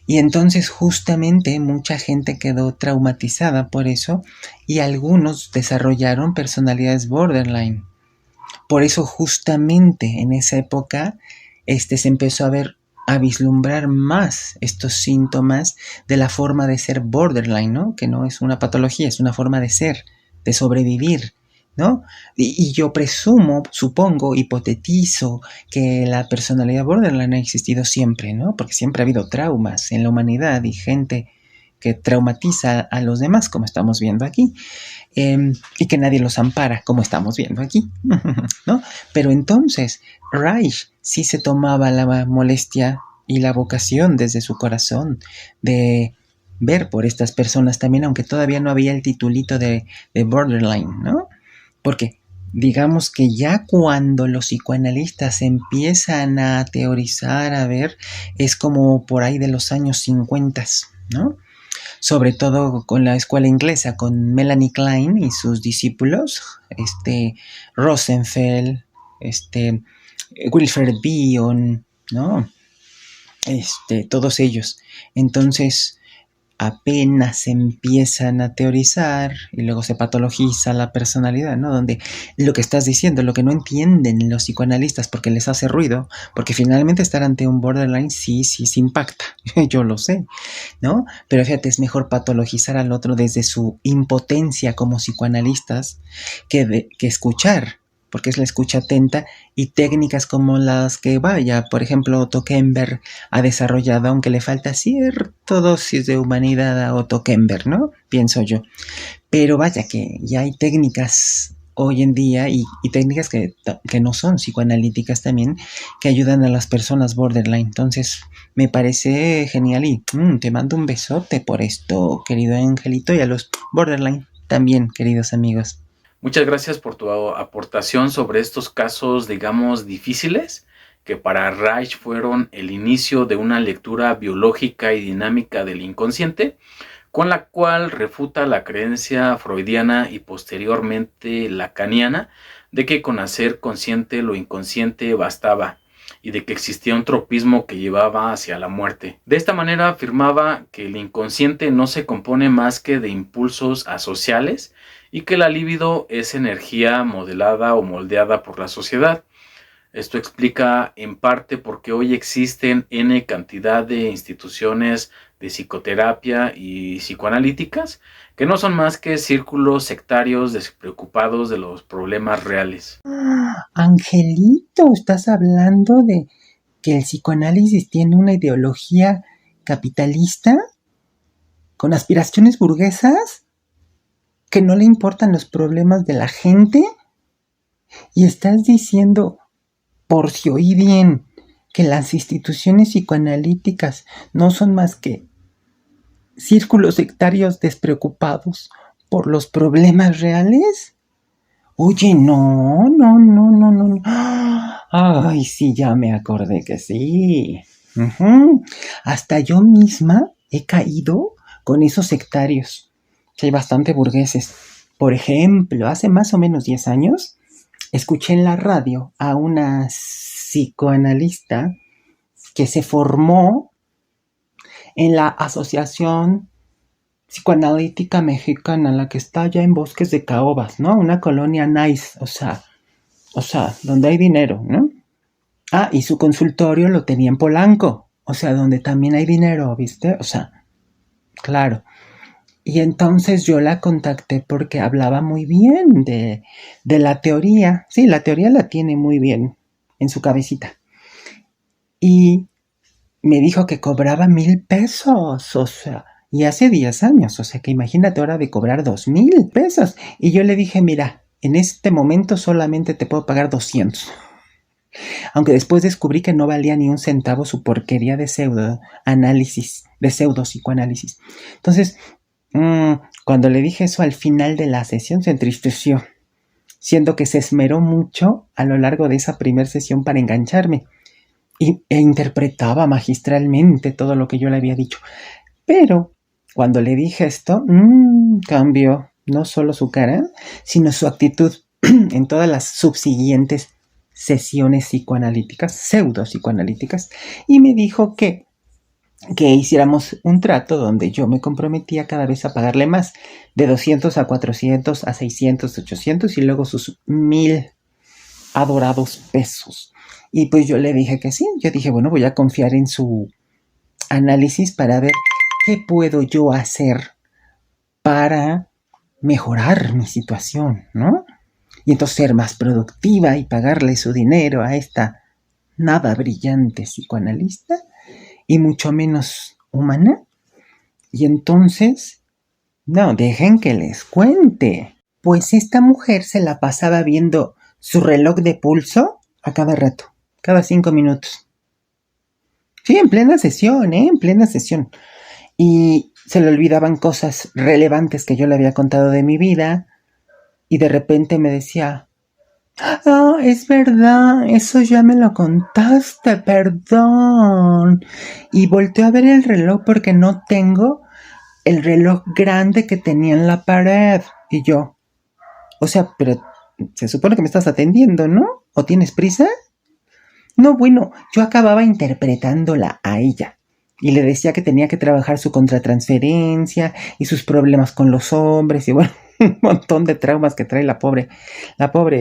Y entonces justamente mucha gente quedó traumatizada por eso y algunos desarrollaron personalidades borderline. Por eso justamente en esa época se empezó a vislumbrar más estos síntomas de la forma de ser borderline, ¿no? Que no es una patología, es una forma de ser, de sobrevivir, ¿no? Y yo presumo, supongo, hipotetizo que la personalidad borderline ha existido siempre, ¿no? Porque siempre ha habido traumas en la humanidad y gente que traumatiza a los demás, como estamos viendo aquí, y que nadie los ampara, como estamos viendo aquí, ¿no? Pero entonces, Reich sí se tomaba la molestia y la vocación desde su corazón de ver por estas personas también, aunque todavía no había el titulito de borderline, ¿no? Porque digamos que ya cuando los psicoanalistas empiezan a teorizar, a ver, es como por ahí de los años 50, ¿no? Sobre todo con la escuela inglesa, con Melanie Klein y sus discípulos, Rosenfeld, Wilfred Bion, ¿no? Todos ellos. Entonces, apenas empiezan a teorizar y luego se patologiza la personalidad, ¿no? Donde lo que estás diciendo, lo que no entienden los psicoanalistas porque les hace ruido, porque finalmente estar ante un borderline sí impacta, yo lo sé, ¿no? Pero fíjate, es mejor patologizar al otro desde su impotencia como psicoanalistas que escuchar, porque es la escucha atenta y técnicas como las que, por ejemplo, Otto Kemper ha desarrollado, aunque le falta cierta dosis de humanidad a Otto Kemper, ¿no? Pienso yo. Pero vaya que ya hay técnicas hoy en día y técnicas que no son psicoanalíticas también, que ayudan a las personas borderline. Entonces, me parece genial y te mando un besote por esto, querido Angelito, y a los borderline también, queridos amigos. Muchas gracias por tu aportación sobre estos casos, digamos, difíciles, que para Reich fueron el inicio de una lectura biológica y dinámica del inconsciente, con la cual refuta la creencia freudiana y posteriormente lacaniana de que con hacer consciente lo inconsciente bastaba y de que existía un tropismo que llevaba hacia la muerte. De esta manera afirmaba que el inconsciente no se compone más que de impulsos asociales y que la libido es energía modelada o moldeada por la sociedad. Esto explica en parte por qué hoy existen N cantidad de instituciones de psicoterapia y psicoanalíticas que no son más que círculos sectarios despreocupados de los problemas reales. Angelito, estás hablando de que el psicoanálisis tiene una ideología capitalista con aspiraciones burguesas, que no le importan los problemas de la gente, y estás diciendo, por si oí bien, que las instituciones psicoanalíticas no son más que círculos sectarios despreocupados por los problemas reales. Oye, no. Ay, sí, ya me acordé que sí. Hasta yo misma he caído con esos sectarios. Hay bastante burgueses. Por ejemplo, hace más o menos 10 años, escuché en la radio a una psicoanalista que se formó en la Asociación Psicoanalítica Mexicana, la que está allá en Bosques de Caobas, ¿no? Una colonia nice, o sea, donde hay dinero, ¿no? Y su consultorio lo tenía en Polanco, o sea, donde también hay dinero, ¿viste? O sea, claro. Y entonces yo la contacté porque hablaba muy bien de la teoría. Sí, la teoría la tiene muy bien en su cabecita. Y me dijo que cobraba 1,000 pesos, o sea, y hace 10 años, o sea, que imagínate ahora de cobrar 2,000 pesos. Y yo le dije, mira, en este momento solamente te puedo pagar 200. Aunque después descubrí que no valía ni un centavo su porquería de pseudo-psicoanálisis. Entonces, cuando le dije eso al final de la sesión, se entristeció, siendo que se esmeró mucho a lo largo de esa primera sesión para engancharme e interpretaba magistralmente todo lo que yo le había dicho. Pero cuando le dije esto, cambió no solo su cara, sino su actitud en todas las subsiguientes sesiones psicoanalíticas, pseudo psicoanalíticas, y me dijo que hiciéramos un trato donde yo me comprometía cada vez a pagarle más, de 200 a 400, a 600, 800 y luego sus 1,000 adorados pesos. Y pues yo le dije que sí, yo dije, bueno, voy a confiar en su análisis para ver qué puedo yo hacer para mejorar mi situación, ¿no? Y entonces ser más productiva y pagarle su dinero a esta nada brillante psicoanalista y mucho menos humana. Y entonces, no, dejen que les cuente. Pues esta mujer se la pasaba viendo su reloj de pulso a cada rato, cada 5 minutos. Sí, en plena sesión, en plena sesión. Y se le olvidaban cosas relevantes que yo le había contado de mi vida. Y de repente me decía, es verdad, eso ya me lo contaste, perdón. Y volteó a ver el reloj porque no tengo el reloj grande que tenía en la pared. Y yo, o sea, pero se supone que me estás atendiendo, ¿no? ¿O tienes prisa? No, bueno, yo acababa interpretándola a ella. y le decía que tenía que trabajar su contratransferencia y sus problemas con los hombres y bueno, un montón de traumas que trae la pobre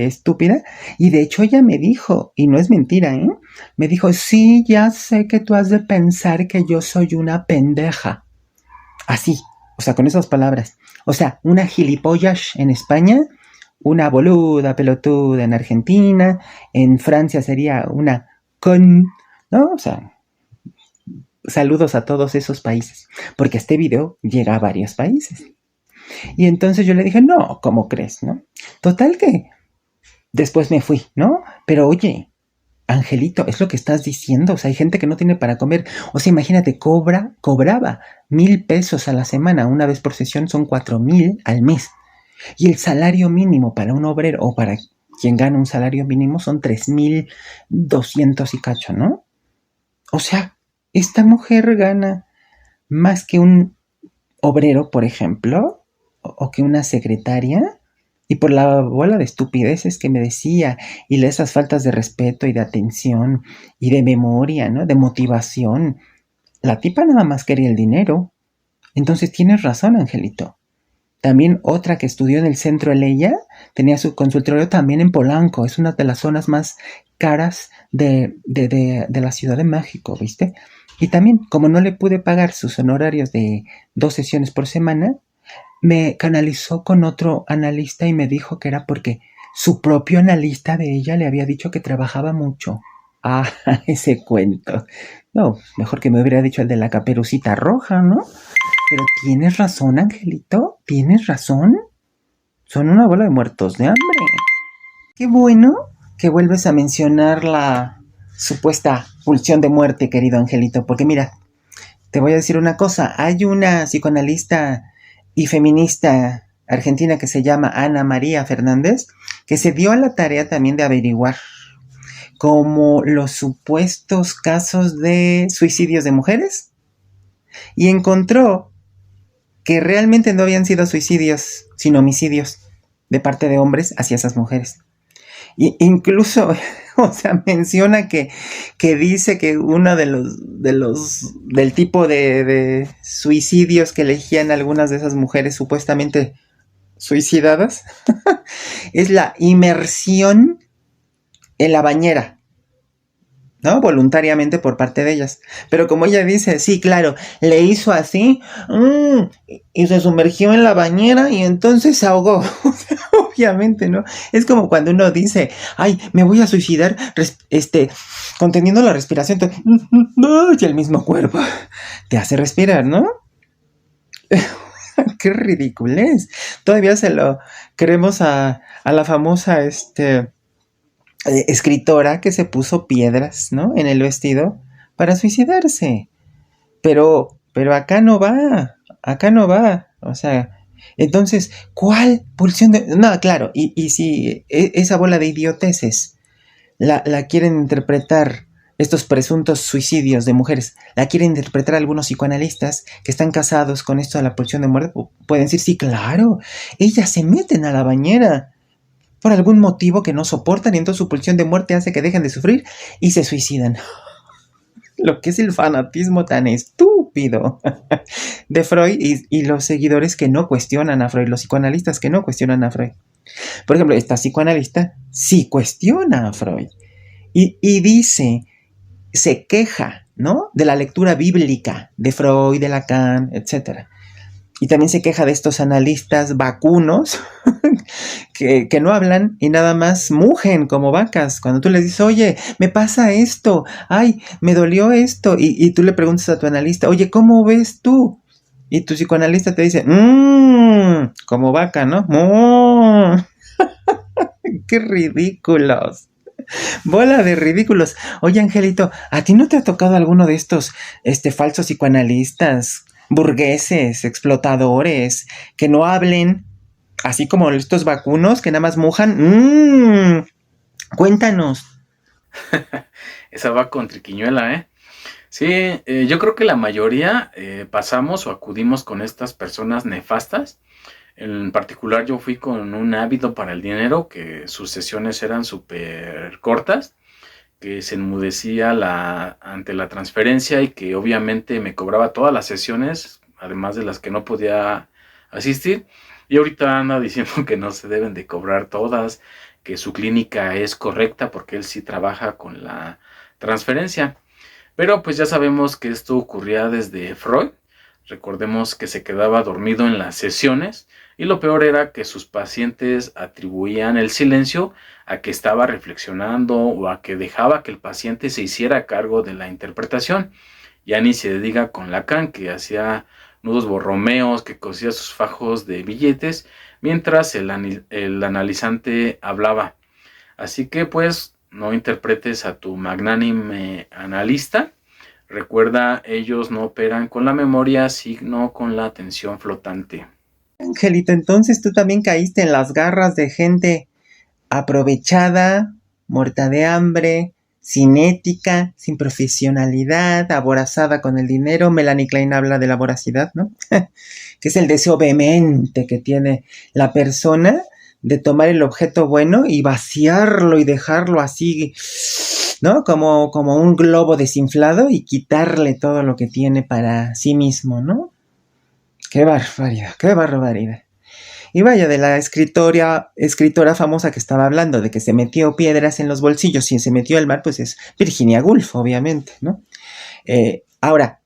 estúpida. Y de hecho ella me dijo, y no es mentira, ¿eh? Me dijo, sí, ya sé que tú has de pensar que yo soy una pendeja. Así, o sea, con esas palabras. O sea, una gilipollas en España, una boluda, pelotuda en Argentina, en Francia sería una con, ¿no? O sea, saludos a todos esos países, porque este video llega a varios países. Y entonces yo le dije, no, ¿cómo crees, no? Total que después me fui, ¿no? Pero oye, Angelito, es lo que estás diciendo, o sea, hay gente que no tiene para comer, o sea, imagínate, cobraba 1,000 pesos a la semana, una vez por sesión son 4,000 al mes, y el salario mínimo para un obrero, o para quien gana un salario mínimo, son 3,200 y cacho, ¿no? O sea, esta mujer gana más que un obrero, por ejemplo, o que una secretaria, y por la bola de estupideces que me decía, y esas faltas de respeto y de atención, y de memoria, ¿no? De motivación. La tipa nada más quería el dinero. Entonces tienes razón, Angelito. También otra que estudió en el centro Eleya, tenía su consultorio también en Polanco, es una de las zonas más caras de la Ciudad de México, ¿viste? Y también, como no le pude pagar sus honorarios de 2 sesiones por semana, me canalizó con otro analista y me dijo que era porque su propio analista de ella le había dicho que trabajaba mucho. Ah, ese cuento. No, mejor que me hubiera dicho el de la caperucita roja, ¿no? Pero tienes razón, Angelito, tienes razón. Son una bola de muertos de hambre. Qué bueno que vuelves a mencionar la supuesta pulsión de muerte, querido Angelito, porque mira, te voy a decir una cosa. Hay una psicoanalista y feminista argentina que se llama Ana María Fernández, que se dio a la tarea también de averiguar como los supuestos casos de suicidios de mujeres y encontró que realmente no habían sido suicidios, sino homicidios de parte de hombres hacia esas mujeres. Y incluso, o sea, menciona que dice que uno del tipo de suicidios que elegían algunas de esas mujeres supuestamente suicidadas es la inmersión en la bañera, ¿no? Voluntariamente por parte de ellas. Pero como ella dice, sí, claro, le hizo así y se sumergió en la bañera y entonces se ahogó. Obviamente, ¿no? Es como cuando uno dice, ay, me voy a suicidar, conteniendo la respiración. No, y el mismo cuerpo te hace respirar, ¿no? Qué ridiculez. Todavía se lo creemos a la famosa, escritora que se puso piedras, ¿no? En el vestido para suicidarse. Pero acá no va. Acá no va. O sea, entonces, ¿cuál pulsión de...? No, claro, y si esa bola de idioteces la quieren interpretar estos presuntos suicidios de mujeres, la quieren interpretar algunos psicoanalistas que están casados con esto de la pulsión de muerte, pueden decir, sí, claro, ellas se meten a la bañera por algún motivo que no soportan y entonces su pulsión de muerte hace que dejen de sufrir y se suicidan. Lo que es el fanatismo tan estúpido de Freud y los seguidores que no cuestionan a Freud, los psicoanalistas que no cuestionan a Freud. Por ejemplo, esta psicoanalista sí cuestiona a Freud y dice, se queja, ¿no? De la lectura bíblica de Freud, de Lacan, etc. Y también se queja de estos analistas vacunos que no hablan y nada más mugen como vacas. Cuando tú les dices, oye, me pasa esto, ay, me dolió esto, y tú le preguntas a tu analista, oye, ¿cómo ves tú? Y tu psicoanalista te dice, como vaca, ¿no? ¡Qué ridículos! Bola de ridículos. Oye, Angelito, ¿a ti no te ha tocado alguno de estos falsos psicoanalistas, burgueses, explotadores, que no hablen, así como estos vacunos que nada más mojan? Cuéntanos. Esa va con triquiñuela, ¿eh? Sí, yo creo que la mayoría pasamos o acudimos con estas personas nefastas. En particular yo fui con un ávido para el dinero, que sus sesiones eran súper cortas que se enmudecía ante la transferencia y que obviamente me cobraba todas las sesiones, además de las que no podía asistir. Y ahorita anda diciendo que no se deben de cobrar todas, que su clínica es correcta porque él sí trabaja con la transferencia. Pero pues ya sabemos que esto ocurría desde Freud. Recordemos que se quedaba dormido en las sesiones y lo peor era que sus pacientes atribuían el silencio a que estaba reflexionando o a que dejaba que el paciente se hiciera cargo de la interpretación. Ya ni se diga con Lacan, que hacía nudos borromeos, que cosía sus fajos de billetes mientras el analizante hablaba. Así que pues no interpretes a tu magnánime analista. Recuerda, ellos no operan con la memoria, sino con la atención flotante. Angelito, entonces tú también caíste en las garras de gente aprovechada, muerta de hambre, sin ética, sin profesionalidad, aborazada con el dinero. Melanie Klein habla de la voracidad, ¿no? Que es el deseo vehemente que tiene la persona de tomar el objeto bueno y vaciarlo y dejarlo así, ¿no? Como un globo desinflado y quitarle todo lo que tiene para sí mismo, ¿no? ¡Qué barbaridad, qué barbaridad! Y vaya, de la escritora famosa que estaba hablando, de que se metió piedras en los bolsillos y se metió al mar, pues es Virginia Woolf, obviamente, ¿no? Ahora,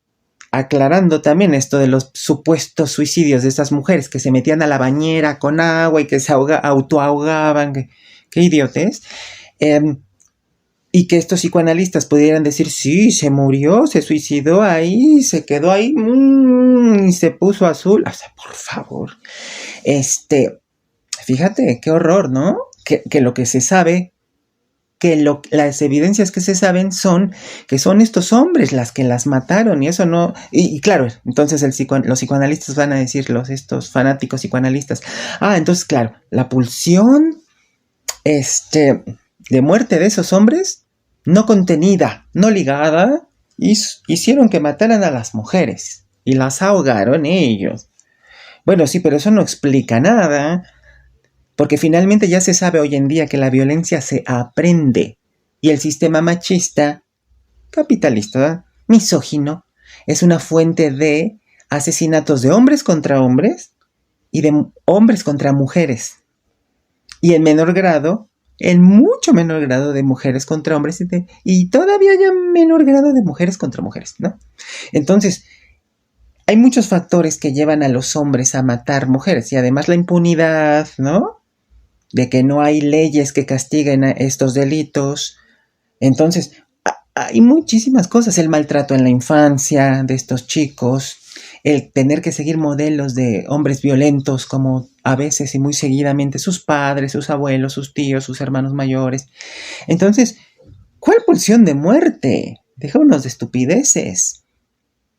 aclarando también esto de los supuestos suicidios de estas mujeres que se metían a la bañera con agua y que se autoahogaban, qué idiotes, y que estos psicoanalistas pudieran decir, sí, se murió, se suicidó ahí, se quedó ahí, y se puso azul. O sea, por favor. Fíjate, qué horror, ¿no? Que lo que se sabe, las evidencias que se saben son que son estos hombres las que las mataron y eso no... Y claro, entonces los psicoanalistas van a decir, estos fanáticos psicoanalistas, entonces claro, la pulsión de muerte de esos hombres, no contenida, no ligada, hicieron que mataran a las mujeres y las ahogaron ellos. Bueno, sí, pero eso no explica nada, porque finalmente ya se sabe hoy en día que la violencia se aprende y el sistema machista, capitalista, misógino, es una fuente de asesinatos de hombres contra hombres y de hombres contra mujeres. Y en mucho menor grado de mujeres contra hombres y todavía ya menor grado de mujeres contra mujeres, ¿no? Entonces, hay muchos factores que llevan a los hombres a matar mujeres y además la impunidad, ¿no? De que no hay leyes que castiguen a estos delitos. Entonces, hay muchísimas cosas. El maltrato en la infancia de estos chicos, el tener que seguir modelos de hombres violentos como a veces y muy seguidamente sus padres, sus abuelos, sus tíos, sus hermanos mayores. Entonces, ¿cuál pulsión de muerte? Dejémonos de estupideces.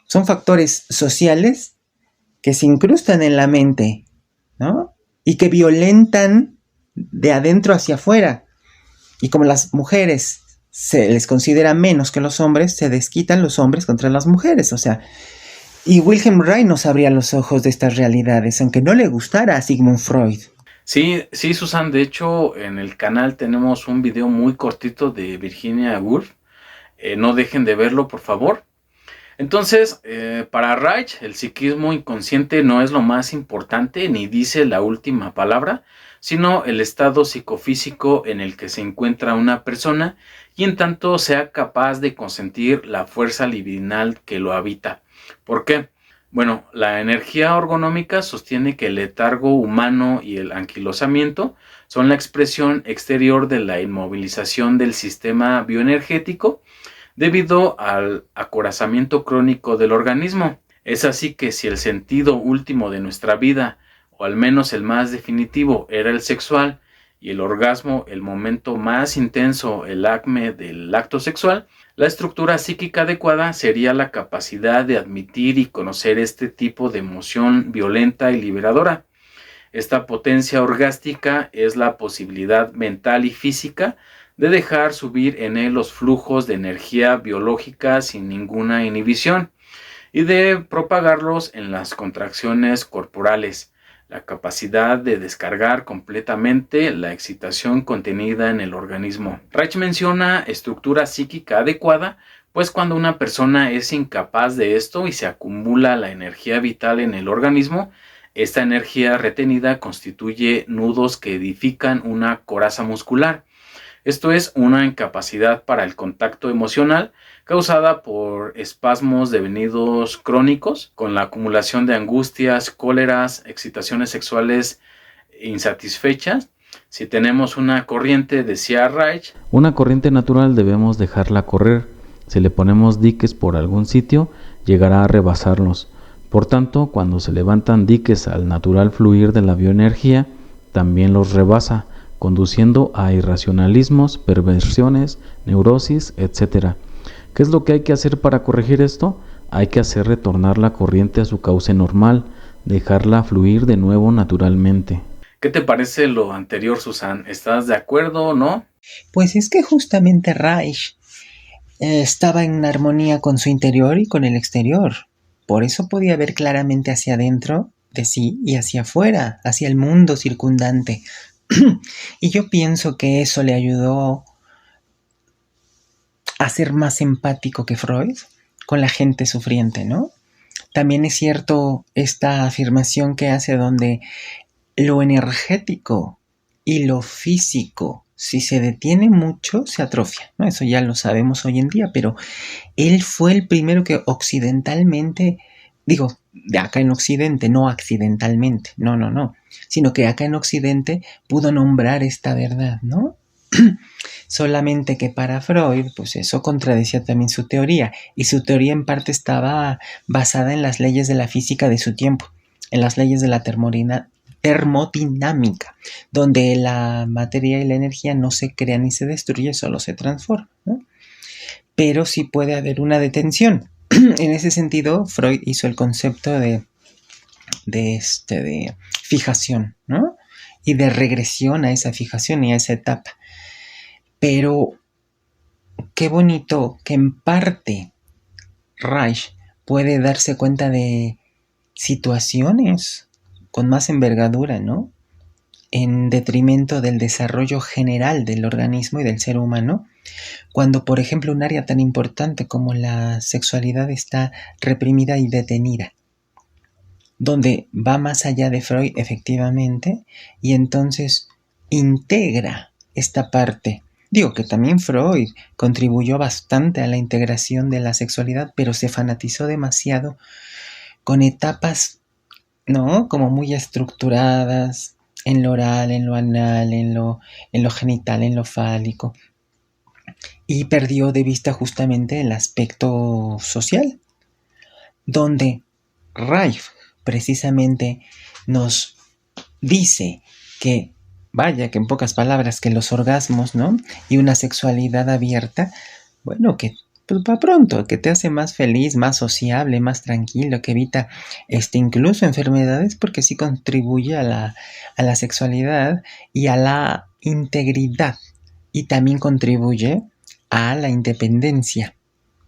Son factores sociales que se incrustan en la mente, ¿no? Y que violentan de adentro hacia afuera. Y como las mujeres se les considera menos que los hombres, se desquitan los hombres contra las mujeres. O sea, y Wilhelm Reich nos abría los ojos de estas realidades, aunque no le gustara a Sigmund Freud. Sí, Susan, de hecho en el canal tenemos un video muy cortito de Virginia Woolf. No dejen de verlo, por favor. Entonces, para Reich, el psiquismo inconsciente no es lo más importante ni dice la última palabra, sino el estado psicofísico en el que se encuentra una persona y en tanto sea capaz de consentir la fuerza libidinal que lo habita. ¿Por qué? Bueno, la energía orgonómica sostiene que el letargo humano y el anquilosamiento son la expresión exterior de la inmovilización del sistema bioenergético debido al acorazamiento crónico del organismo. Es así que si el sentido último de nuestra vida, o al menos el más definitivo, era el sexual, y el orgasmo el momento más intenso, el acme del acto sexual, la estructura psíquica adecuada sería la capacidad de admitir y conocer este tipo de emoción violenta y liberadora. Esta potencia orgástica es la posibilidad mental y física de dejar subir en él los flujos de energía biológica sin ninguna inhibición y de propagarlos en las contracciones corporales, la capacidad de descargar completamente la excitación contenida en el organismo. Reich menciona estructura psíquica adecuada, pues cuando una persona es incapaz de esto y se acumula la energía vital en el organismo, esta energía retenida constituye nudos que edifican una coraza muscular. Esto es una incapacidad para el contacto emocional causada por espasmos devenidos crónicos con la acumulación de angustias, cóleras, excitaciones sexuales insatisfechas. Si tenemos una corriente, decía Reich, una corriente natural debemos dejarla correr. Si le ponemos diques por algún sitio, llegará a rebasarlos. Por tanto, cuando se levantan diques al natural fluir de la bioenergía, también los rebasa, conduciendo a irracionalismos, perversiones, neurosis, etc. ¿Qué es lo que hay que hacer para corregir esto? Hay que hacer retornar la corriente a su cauce normal, dejarla fluir de nuevo naturalmente. ¿Qué te parece lo anterior, Susan? ¿Estás de acuerdo o no? Pues es que justamente Reich estaba en armonía con su interior y con el exterior. Por eso podía ver claramente hacia adentro de sí y hacia afuera, hacia el mundo circundante. Y yo pienso que eso le ayudó a ser más empático que Freud con la gente sufriente, ¿no? También es cierto esta afirmación que hace donde lo energético y lo físico, si se detiene mucho, se atrofia, ¿no? Eso ya lo sabemos hoy en día, pero él fue el primero que occidentalmente, digo, de acá en Occidente, no accidentalmente, no, sino que acá en Occidente pudo nombrar esta verdad, ¿no? Solamente que para Freud, pues eso contradecía también su teoría, y su teoría en parte estaba basada en las leyes de la física de su tiempo, en las leyes de la termodinámica, donde la materia y la energía no se crean ni se destruyen, solo se transforman, ¿no? Pero sí puede haber una detención. En ese sentido, Freud hizo el concepto de fijación, ¿no? Y de regresión a esa fijación y a esa etapa. Pero qué bonito que en parte Reich puede darse cuenta de situaciones con más envergadura, ¿no? En detrimento del desarrollo general del organismo y del ser humano, cuando, por ejemplo, un área tan importante como la sexualidad está reprimida y detenida, donde va más allá de Freud efectivamente, y entonces integra esta parte. Digo que también Freud contribuyó bastante a la integración de la sexualidad, pero se fanatizó demasiado con etapas, ¿no? Como muy estructuradas, en lo oral, en lo anal, en lo genital, en lo fálico, y perdió de vista justamente el aspecto social, donde Reich precisamente nos dice que, vaya, que en pocas palabras, que los orgasmos, ¿no? Y una sexualidad abierta, bueno, que pues para pronto, que te hace más feliz, más sociable, más tranquilo, que evita incluso enfermedades, porque sí contribuye a la sexualidad y a la integridad, y también contribuye a la independencia,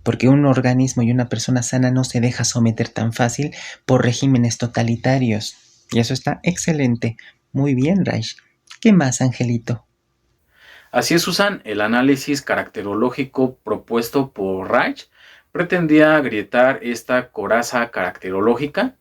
porque un organismo y una persona sana no se deja someter tan fácil por regímenes totalitarios. Y eso está excelente. Muy bien, Reich. ¿Qué más, Angelito? Así es, Susan, el análisis caracterológico propuesto por Reich pretendía agrietar esta coraza caracterológica,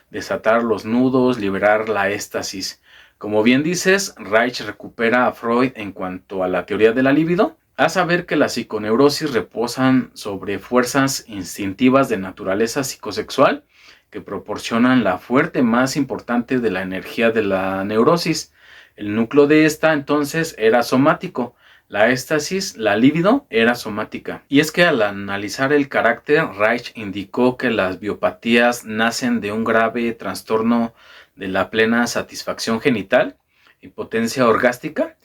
desatar los nudos, liberar la éstasis. Como bien dices, Reich recupera a Freud en cuanto a la teoría de la libido, a saber que las psiconeurosis reposan sobre fuerzas instintivas de naturaleza psicosexual que proporcionan la fuente más importante de la energía de la neurosis. El núcleo de esta entonces era somático, la éstasis, la libido, era somática. Y es que al analizar el carácter, Reich indicó que las biopatías nacen de un grave trastorno de la plena satisfacción genital, impotencia orgástica.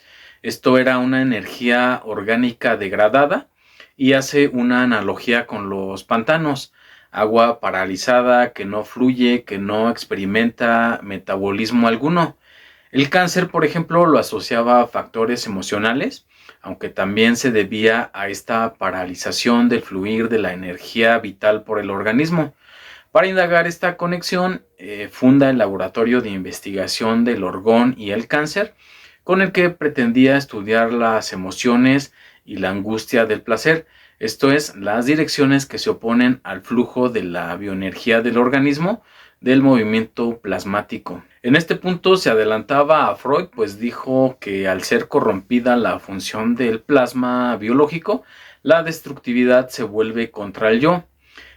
Esto era una energía orgánica degradada y hace una analogía con los pantanos, agua paralizada que no fluye, que no experimenta metabolismo alguno. El cáncer, por ejemplo, lo asociaba a factores emocionales, aunque también se debía a esta paralización del fluir de la energía vital por el organismo. Para indagar esta conexión, funda el Laboratorio de Investigación del Orgón y el Cáncer, con el que pretendía estudiar las emociones y la angustia del placer, esto es, las direcciones que se oponen al flujo de la bioenergía del organismo del movimiento plasmático. En este punto se adelantaba a Freud, pues dijo que al ser corrompida la función del plasma biológico, la destructividad se vuelve contra el yo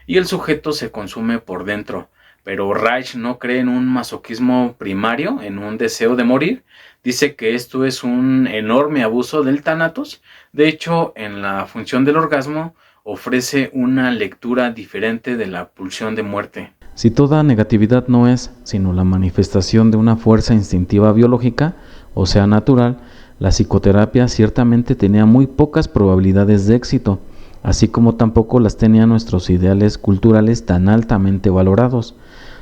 y el sujeto se consume por dentro. Pero Reich no cree en un masoquismo primario, en un deseo de morir. Dice que esto es un enorme abuso del Thanatos. De hecho, en la función del orgasmo ofrece una lectura diferente de la pulsión de muerte. Si toda negatividad no es sino la manifestación de una fuerza instintiva biológica, o sea natural, la psicoterapia ciertamente tenía muy pocas probabilidades de éxito, así como tampoco las tenían nuestros ideales culturales tan altamente valorados.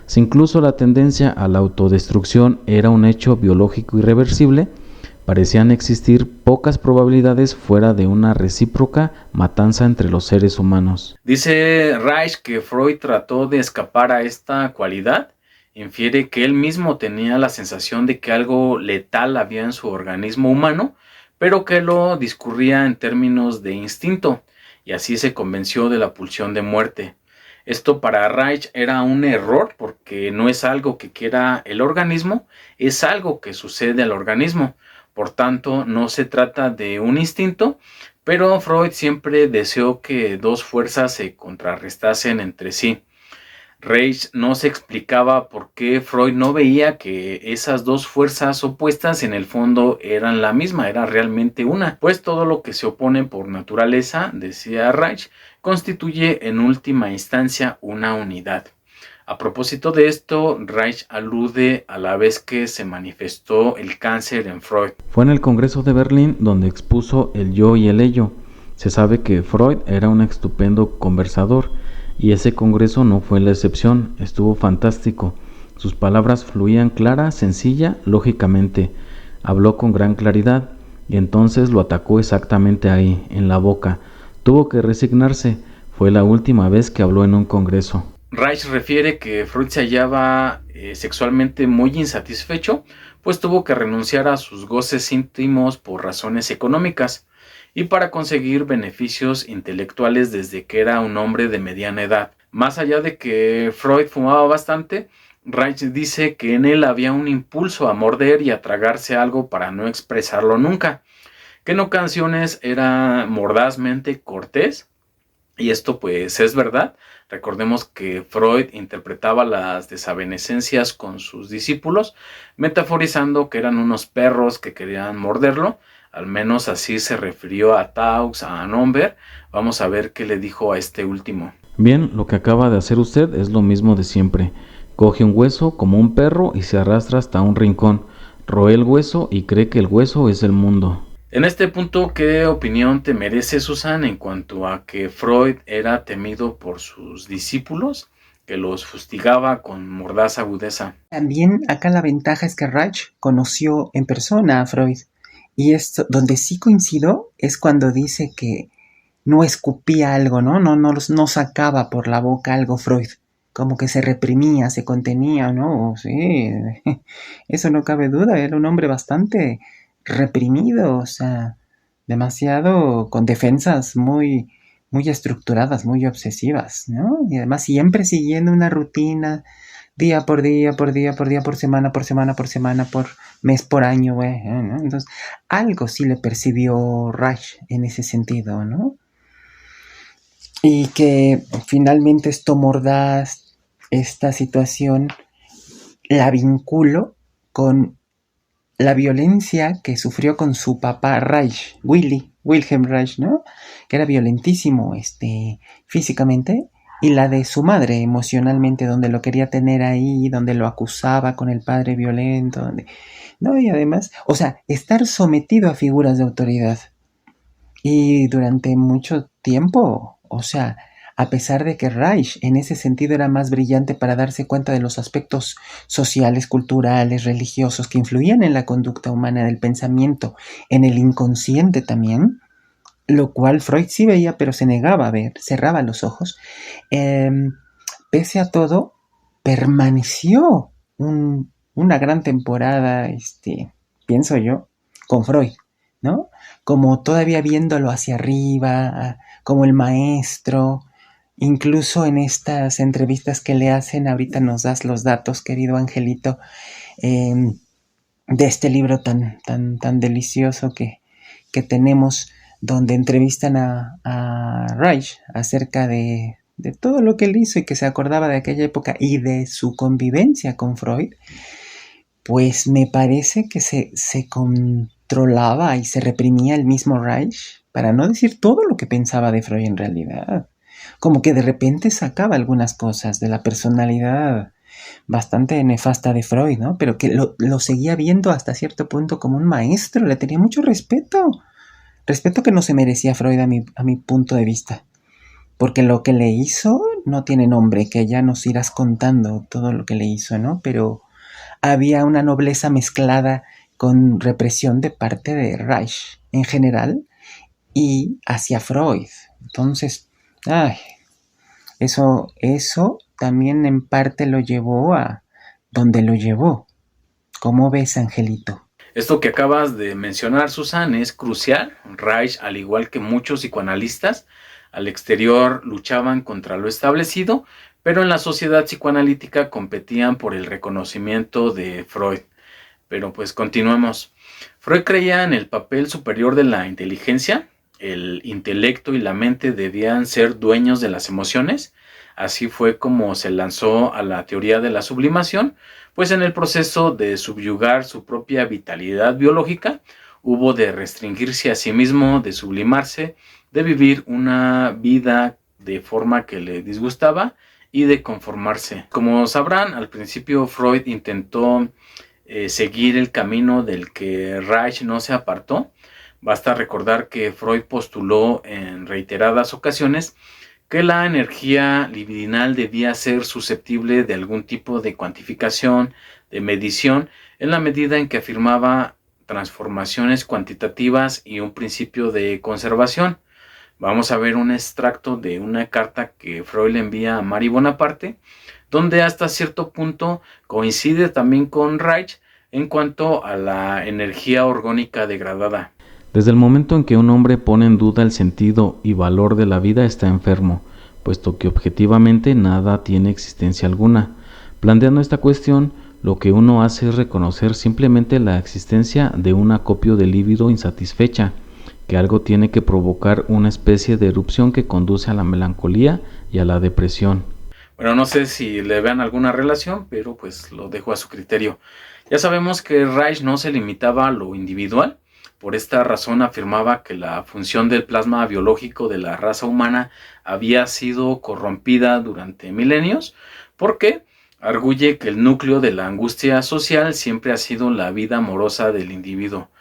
Si incluso la tendencia a la autodestrucción era un hecho biológico irreversible, parecían existir pocas probabilidades fuera de una recíproca matanza entre los seres humanos. Dice Reich que Freud trató de escapar a esta cualidad. Infiere que él mismo tenía la sensación de que algo letal había en su organismo humano, pero que lo discurría en términos de instinto, y así se convenció de la pulsión de muerte. Esto para Reich era un error porque no es algo que quiera el organismo, es algo que sucede al organismo. Por tanto, no se trata de un instinto, pero Freud siempre deseó que dos fuerzas se contrarrestasen entre sí. Reich no se explicaba por qué Freud no veía que esas dos fuerzas opuestas en el fondo eran la misma, era realmente una, pues todo lo que se opone por naturaleza, decía Reich, constituye en última instancia una unidad. A propósito de esto, Reich alude a la vez que se manifestó el cáncer en Freud. Fue en el Congreso de Berlín donde expuso el yo y el ello. Se sabe que Freud era un estupendo conversador, y ese congreso no fue la excepción, estuvo fantástico. Sus palabras fluían clara, sencilla, lógicamente. Habló con gran claridad, y entonces lo atacó exactamente ahí, en la boca. Tuvo que resignarse, fue la última vez que habló en un congreso. Reich refiere que Freud se hallaba sexualmente muy insatisfecho, pues tuvo que renunciar a sus goces íntimos por razones económicas y para conseguir beneficios intelectuales desde que era un hombre de mediana edad. Más allá de que Freud fumaba bastante, Reich dice que en él había un impulso a morder y a tragarse algo para no expresarlo nunca, que en ocasiones era mordazmente cortés, y esto pues es verdad. Recordemos que Freud interpretaba las desavenencias con sus discípulos, metaforizando que eran unos perros que querían morderlo. Al menos así se refirió a Taux, a Nomber. Vamos a ver qué le dijo a este último. Bien, lo que acaba de hacer usted es lo mismo de siempre. Coge un hueso como un perro y se arrastra hasta un rincón. Roe el hueso y cree que el hueso es el mundo. En este punto, ¿qué opinión te merece, Susan, en cuanto a que Freud era temido por sus discípulos, que los fustigaba con mordaz agudeza? También acá la ventaja es que Reich conoció en persona a Freud. Y esto, donde sí coincido es cuando dice que no escupía algo, ¿no? No sacaba por la boca algo Freud. Como que se reprimía, se contenía, ¿no? Sí, eso no cabe duda. Era un hombre bastante reprimido, o sea, demasiado con defensas muy estructuradas, muy obsesivas, ¿no? Y además siempre siguiendo una rutina día por día, por día, por día, por semana, por semana, por semana, por mes, por año, güey, ¿no? Entonces, algo sí le percibió Reich en ese sentido, ¿no? Y que finalmente esto mordaz, esta situación, la vinculo con la violencia que sufrió con su papá Reich, Wilhelm Reich, ¿no? Que era violentísimo, físicamente, y la de su madre emocionalmente, donde lo quería tener ahí, donde lo acusaba con el padre violento, ¿no? Y además, o sea, estar sometido a figuras de autoridad. Y durante mucho tiempo, o sea, a pesar de que Reich en ese sentido era más brillante para darse cuenta de los aspectos sociales, culturales, religiosos que influían en la conducta humana, del pensamiento, en el inconsciente también, lo cual Freud sí veía, pero se negaba a ver, cerraba los ojos. pese a todo, permaneció una gran temporada, pienso yo, con Freud, ¿no? Como todavía viéndolo hacia arriba, como el maestro, incluso en estas entrevistas que le hacen, ahorita nos das los datos, querido Angelito, eh, de este libro tan delicioso que tenemos, donde entrevistan a Reich acerca de todo lo que él hizo y que se acordaba de aquella época y de su convivencia con Freud, pues me parece que se controlaba y se reprimía el mismo Reich para no decir todo lo que pensaba de Freud en realidad. Como que de repente sacaba algunas cosas de la personalidad bastante nefasta de Freud, ¿no? Pero que lo seguía viendo hasta cierto punto como un maestro, le tenía mucho respeto. Respeto que no se merecía Freud a mi punto de vista. Porque lo que le hizo no tiene nombre, que ya nos irás contando todo lo que le hizo, ¿no? Pero había una nobleza mezclada con represión de parte de Reich en general y hacia Freud. Entonces, ay, eso también en parte lo llevó a donde lo llevó. ¿Cómo ves, Angelito? Esto que acabas de mencionar, Susan, es crucial. Reich, al igual que muchos psicoanalistas, al exterior luchaban contra lo establecido, pero en la sociedad psicoanalítica competían por el reconocimiento de Freud. Pero pues continuemos. Freud creía en el papel superior de la inteligencia. El intelecto y la mente debían ser dueños de las emociones. Así fue como se lanzó a la teoría de la sublimación, pues en el proceso de subyugar su propia vitalidad biológica, hubo de restringirse a sí mismo, de sublimarse, de vivir una vida de forma que le disgustaba y de conformarse. Como sabrán, al principio Freud intentó seguir el camino del que Reich no se apartó. Basta recordar que Freud postuló en reiteradas ocasiones que la energía libidinal debía ser susceptible de algún tipo de cuantificación, de medición, en la medida en que afirmaba transformaciones cuantitativas y un principio de conservación. Vamos a ver un extracto de una carta que Freud le envía a Marie Bonaparte, donde hasta cierto punto coincide también con Reich en cuanto a la energía orgónica degradada. Desde el momento en que un hombre pone en duda el sentido y valor de la vida está enfermo, puesto que objetivamente nada tiene existencia alguna. Planteando esta cuestión, lo que uno hace es reconocer simplemente la existencia de un acopio de líbido insatisfecha, que algo tiene que provocar una especie de erupción que conduce a la melancolía y a la depresión. Bueno, no sé si le vean alguna relación, pero pues lo dejo a su criterio. Ya sabemos que Reich no se limitaba a lo individual. Por esta razón afirmaba que la función del plasma biológico de la raza humana había sido corrompida durante milenios, porque arguye que el núcleo de la angustia social siempre ha sido la vida amorosa del individuo,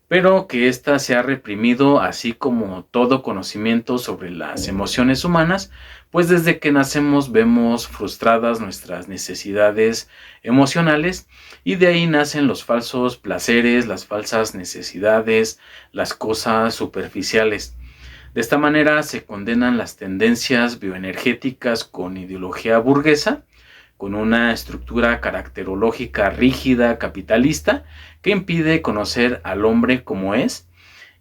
pero que ésta se ha reprimido, así como todo conocimiento sobre las emociones humanas, pues desde que nacemos vemos frustradas nuestras necesidades emocionales y de ahí nacen los falsos placeres, las falsas necesidades, las cosas superficiales. De esta manera se condenan las tendencias bioenergéticas con ideología burguesa, con una estructura caracterológica rígida, capitalista, que impide conocer al hombre como es,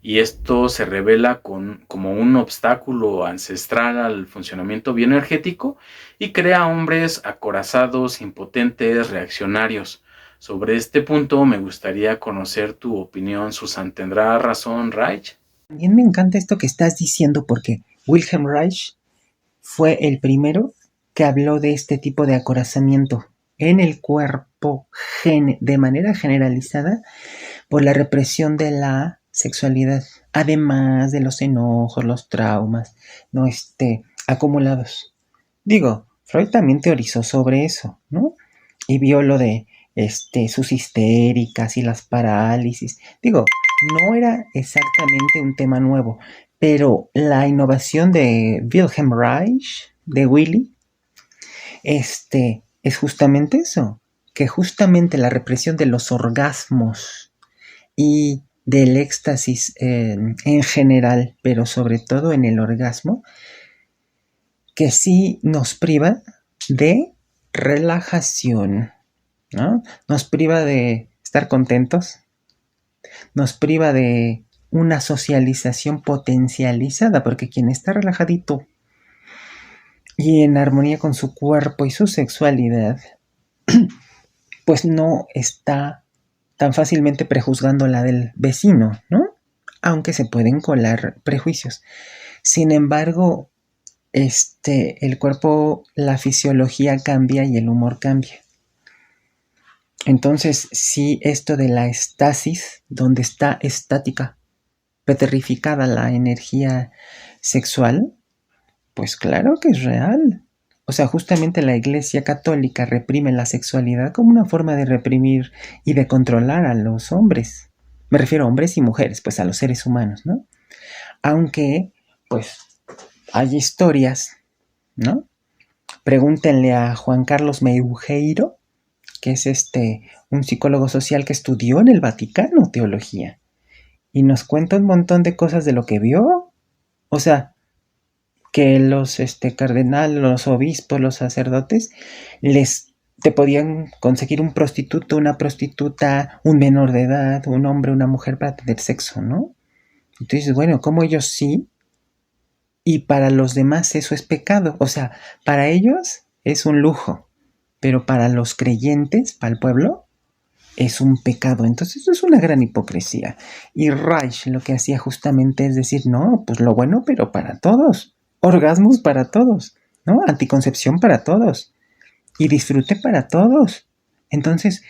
y esto se revela como un obstáculo ancestral al funcionamiento bioenergético y crea hombres acorazados, impotentes, reaccionarios. Sobre este punto me gustaría conocer tu opinión, Susan. ¿Tendrá razón Reich? También me encanta esto que estás diciendo porque Wilhelm Reich fue el primero que habló de este tipo de acorazamiento en el cuerpo de manera generalizada por la represión de la sexualidad, además de los enojos, los traumas, no acumulados. Digo, Freud también teorizó sobre eso, ¿no? Y vio lo de sus histéricas y las parálisis. Digo, no era exactamente un tema nuevo, pero la innovación de Wilhelm Reich, de Willy, es justamente eso, que justamente la represión de los orgasmos y del éxtasis en general, pero sobre todo en el orgasmo, que sí nos priva de relajación, ¿no? Nos priva de estar contentos, nos priva de una socialización potencializada, porque quien está relajadito y en armonía con su cuerpo y su sexualidad, pues no está tan fácilmente prejuzgando la del vecino, ¿no? Aunque se pueden colar prejuicios. Sin embargo, el cuerpo, la fisiología cambia y el humor cambia. Entonces, sí, esto de la estasis, donde está estática, petrificada la energía sexual, pues claro que es real. O sea, justamente la Iglesia Católica reprime la sexualidad como una forma de reprimir y de controlar a los hombres. Me refiero a hombres y mujeres, pues a los seres humanos, ¿no? Aunque, pues, hay historias, ¿no? Pregúntenle a Juan Carlos Meugeiro, que es un psicólogo social que estudió en el Vaticano teología, y nos cuenta un montón de cosas de lo que vio. O sea, que los cardenales, los obispos, los sacerdotes, te podían conseguir un prostituto, una prostituta, un menor de edad, un hombre, una mujer para tener sexo, ¿no? Entonces, bueno, como ellos sí, y para los demás eso es pecado. O sea, para ellos es un lujo, pero para los creyentes, para el pueblo, es un pecado. Entonces eso es una gran hipocresía. Y Reich lo que hacía justamente es decir, no, pues lo bueno, pero para todos. Orgasmos para todos, ¿no? Anticoncepción para todos. Y disfrute para todos. Entonces,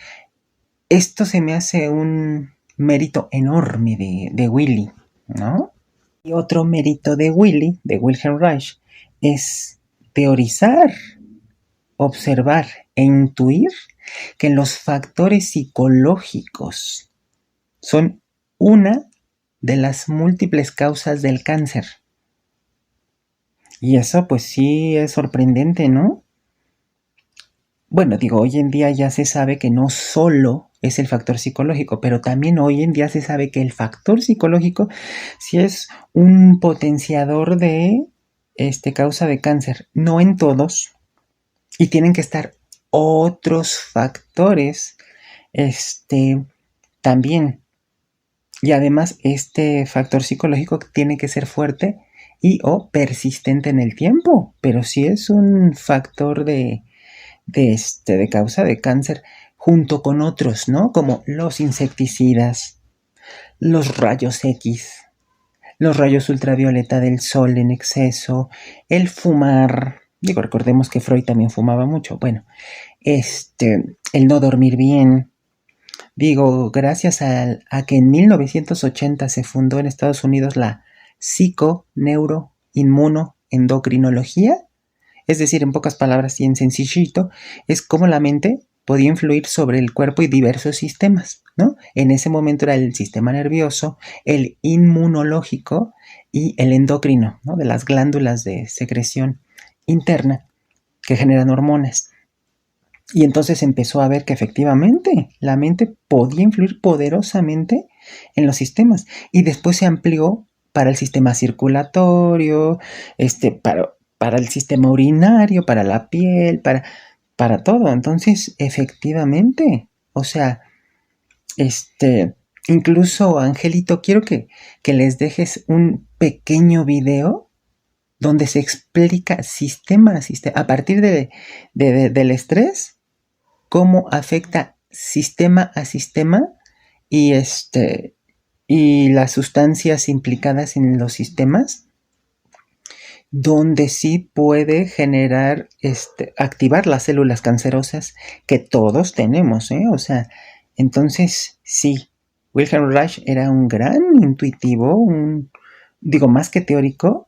esto se me hace un mérito enorme de Willy, ¿no? Y otro mérito de Willy, de Wilhelm Reich, es teorizar, observar e intuir que los factores psicológicos son una de las múltiples causas del cáncer. Y eso pues sí es sorprendente, ¿no? Bueno, digo, hoy en día ya se sabe que no solo es el factor psicológico, pero también hoy en día se sabe que el factor psicológico sí es un potenciador de causa de cáncer. No en todos. Y tienen que estar otros factores también. Y además este factor psicológico tiene que ser fuerte y o persistente en el tiempo. Pero sí es un factor de causa de cáncer junto con otros, ¿no? Como los insecticidas, los rayos X, los rayos ultravioleta del sol en exceso, el fumar. Digo, recordemos que Freud también fumaba mucho. Bueno, el no dormir bien. Digo, gracias a que en 1980 se fundó en Estados Unidos la psico-neuro-inmuno-endocrinología, es decir, en pocas palabras y en sencillito, es cómo la mente podía influir sobre el cuerpo y diversos sistemas, ¿no? En ese momento era el sistema nervioso, el inmunológico y el endocrino, ¿no? De las glándulas de secreción interna que generan hormonas. Y entonces empezó a ver que efectivamente la mente podía influir poderosamente en los sistemas. Y después se amplió para el sistema circulatorio, para el sistema urinario, para la piel, para todo. Entonces, efectivamente, o sea, incluso, Angelito, quiero que les dejes un pequeño video donde se explica sistema a sistema, a partir del estrés, cómo afecta sistema a sistema y las sustancias implicadas en los sistemas, donde sí puede generar, activar las células cancerosas que todos tenemos, ¿eh? O sea, entonces sí, Wilhelm Reich era un gran intuitivo, más que teórico,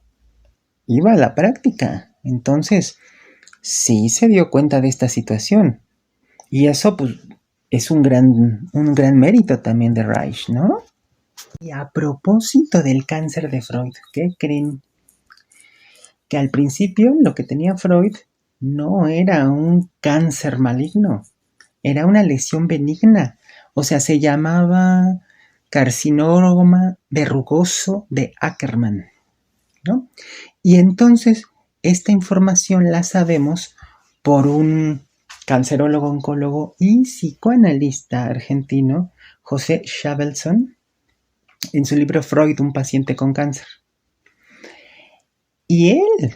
iba a la práctica. Entonces, sí se dio cuenta de esta situación. Y eso, pues, es un gran mérito también de Reich, ¿no? Y a propósito del cáncer de Freud, ¿qué creen? Que al principio lo que tenía Freud no era un cáncer maligno, era una lesión benigna. O sea, se llamaba carcinoma verrugoso de Ackermann, ¿no? Y entonces esta información la sabemos por un cancerólogo, oncólogo y psicoanalista argentino, José Chabelson, en su libro Freud, un paciente con cáncer. Y él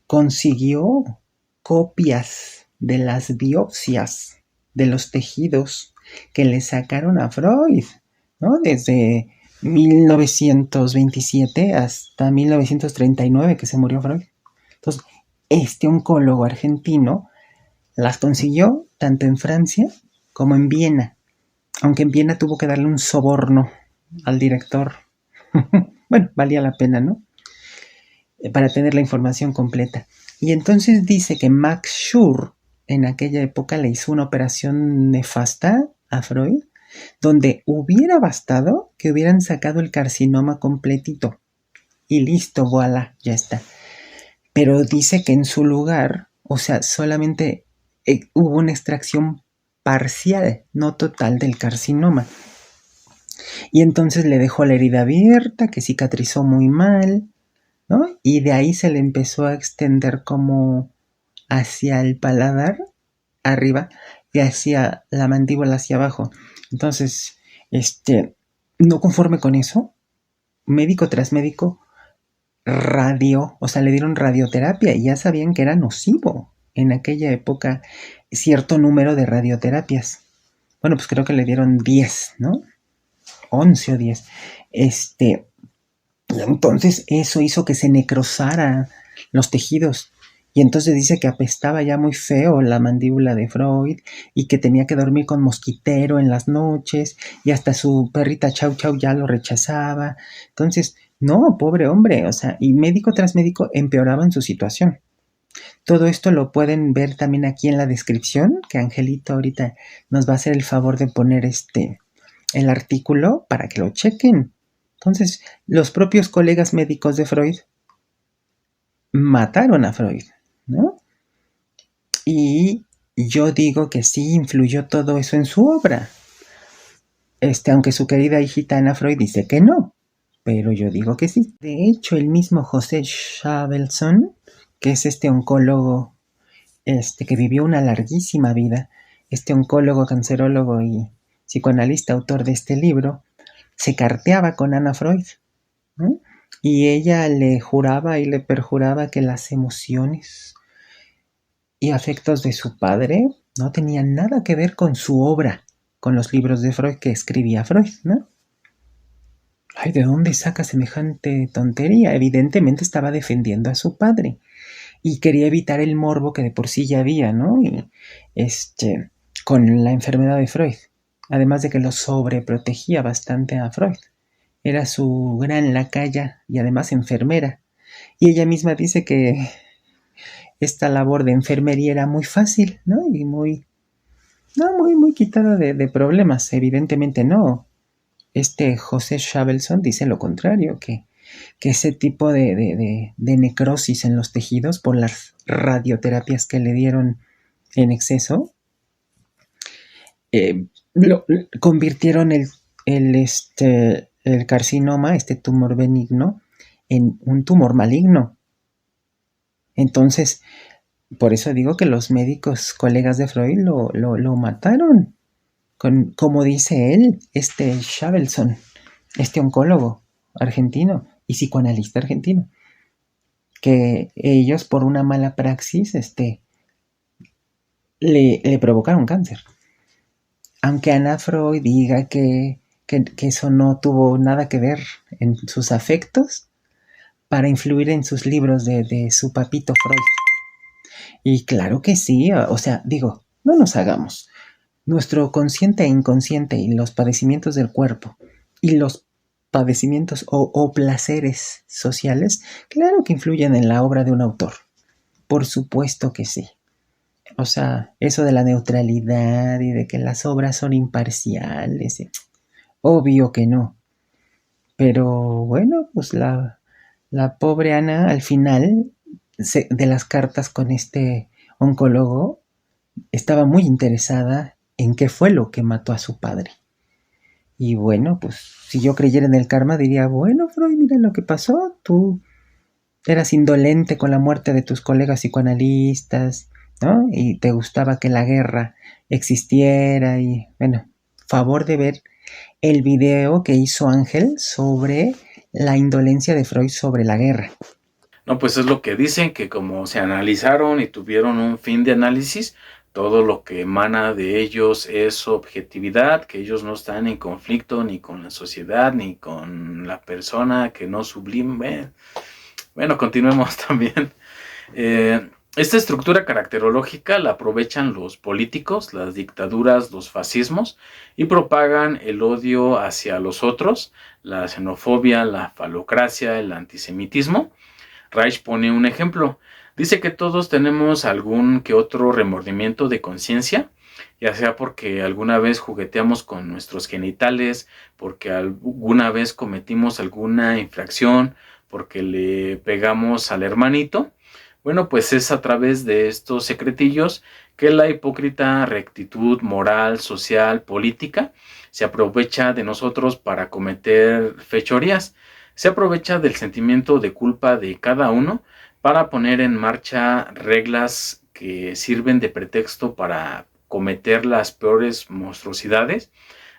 consiguió copias de las biopsias de los tejidos que le sacaron a Freud, ¿no? Desde 1927 hasta 1939 que se murió Freud. Entonces, este oncólogo argentino las consiguió tanto en Francia como en Viena, aunque en Viena tuvo que darle un soborno al director. Bueno, valía la pena, ¿no? Para tener la información completa. Y entonces dice que Max Schur en aquella época le hizo una operación nefasta a Freud, donde hubiera bastado que hubieran sacado el carcinoma completito. Y listo, voilà, ya está. Pero dice que en su lugar, o sea, solamente hubo una extracción parcial, no total, del carcinoma. Y entonces le dejó la herida abierta, que cicatrizó muy mal, ¿no? Y de ahí se le empezó a extender como hacia el paladar, arriba, y hacia la mandíbula hacia abajo. Entonces, no conforme con eso, médico tras médico o sea, le dieron radioterapia y ya sabían que era nocivo en aquella época cierto número de radioterapias. Bueno, pues creo que le dieron 10, ¿no? 11 o 10. Entonces eso hizo que se necrosaran los tejidos. Y entonces dice que apestaba ya muy feo la mandíbula de Freud y que tenía que dormir con mosquitero en las noches y hasta su perrita Chau Chau ya lo rechazaba. Entonces, no, pobre hombre, o sea, y médico tras médico empeoraban su situación. Todo esto lo pueden ver también aquí en la descripción, que Angelito ahorita nos va a hacer el favor de poner el artículo para que lo chequen. Entonces, los propios colegas médicos de Freud mataron a Freud, ¿no? Y yo digo que sí influyó todo eso en su obra. Aunque su querida hijita Ana Freud dice que no, pero yo digo que sí. De hecho, el mismo José Chabelson, que es este oncólogo, que vivió una larguísima vida, este oncólogo, cancerólogo y psicoanalista, autor de este libro, se carteaba con Ana Freud, ¿no? Y ella le juraba y le perjuraba que las emociones y afectos de su padre no tenían nada que ver con su obra, con los libros de Freud que escribía Freud, ¿no? Ay, ¿de dónde saca semejante tontería? Evidentemente estaba defendiendo a su padre y quería evitar el morbo que de por sí ya había, ¿no? Y con la enfermedad de Freud, además de que lo sobreprotegía bastante a Freud. Era su gran lacaya y además enfermera. Y ella misma dice que esta labor de enfermería era muy fácil, ¿no? Y muy quitada de problemas. Evidentemente no. José Chabelson dice lo contrario, que ese tipo de necrosis en los tejidos por las radioterapias que le dieron en exceso, convirtieron el carcinoma, tumor benigno, en un tumor maligno. Entonces, por eso digo que los médicos colegas de Freud lo mataron. Como dice él, Chabelson, oncólogo argentino y psicoanalista argentino, que ellos por una mala praxis le provocaron cáncer. Aunque Ana Freud diga que eso no tuvo nada que ver en sus afectos para influir en sus libros de su papito Freud. Y claro que sí, o sea, digo, no nos hagamos. Nuestro consciente e inconsciente y los padecimientos del cuerpo y los padecimientos o placeres sociales, claro que influyen en la obra de un autor. Por supuesto que sí. O sea, eso de la neutralidad y de que las obras son imparciales, obvio que no. Pero bueno, pues la pobre Ana al final de las cartas con este oncólogo estaba muy interesada en qué fue lo que mató a su padre. Y bueno, pues si yo creyera en el karma diría, bueno, Freud, mira lo que pasó, tú eras indolente con la muerte de tus colegas psicoanalistas ¿no? Y te gustaba que la guerra existiera y, bueno, favor de ver el video que hizo Ángel sobre la indolencia de Freud sobre la guerra. No, pues es lo que dicen, que como se analizaron y tuvieron un fin de análisis, todo lo que emana de ellos es objetividad, que ellos no están en conflicto ni con la sociedad, ni con la persona, que no sublime. Bueno, continuemos también. Esta estructura caracterológica la aprovechan los políticos, las dictaduras, los fascismos y propagan el odio hacia los otros, la xenofobia, la falocracia, el antisemitismo. Reich pone un ejemplo. Dice que todos tenemos algún que otro remordimiento de conciencia, ya sea porque alguna vez jugueteamos con nuestros genitales, porque alguna vez cometimos alguna infracción, porque le pegamos al hermanito. Bueno, pues es a través de estos secretillos que la hipócrita rectitud moral, social, política se aprovecha de nosotros para cometer fechorías. Se aprovecha del sentimiento de culpa de cada uno para poner en marcha reglas que sirven de pretexto para cometer las peores monstruosidades,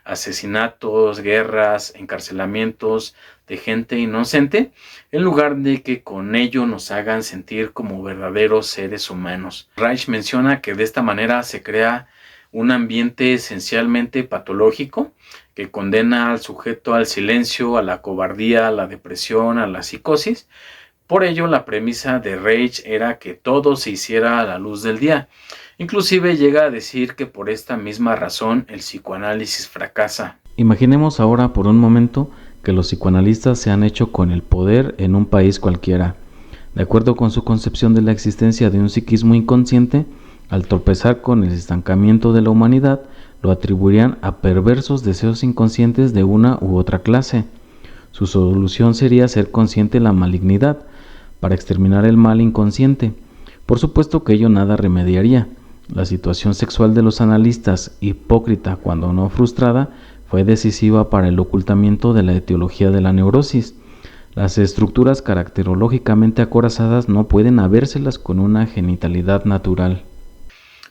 asesinatos, guerras, encarcelamientos de gente inocente, en lugar de que con ello nos hagan sentir como verdaderos seres humanos. Reich menciona que de esta manera se crea un ambiente esencialmente patológico que condena al sujeto al silencio, a la cobardía, a la depresión, a la psicosis. Por ello, la premisa de Reich era que todo se hiciera a la luz del día. Inclusive llega a decir que por esta misma razón el psicoanálisis fracasa. Imaginemos ahora por un momento que los psicoanalistas se han hecho con el poder en un país cualquiera. De acuerdo con su concepción de la existencia de un psiquismo inconsciente, al tropezar con el estancamiento de la humanidad, lo atribuirían a perversos deseos inconscientes de una u otra clase. Su solución sería ser consciente de la malignidad, para exterminar el mal inconsciente. Por supuesto que ello nada remediaría. La situación sexual de los analistas, hipócrita cuando no frustrada, fue decisiva para el ocultamiento de la etiología de la neurosis. Las estructuras caracterológicamente acorazadas no pueden habérselas con una genitalidad natural.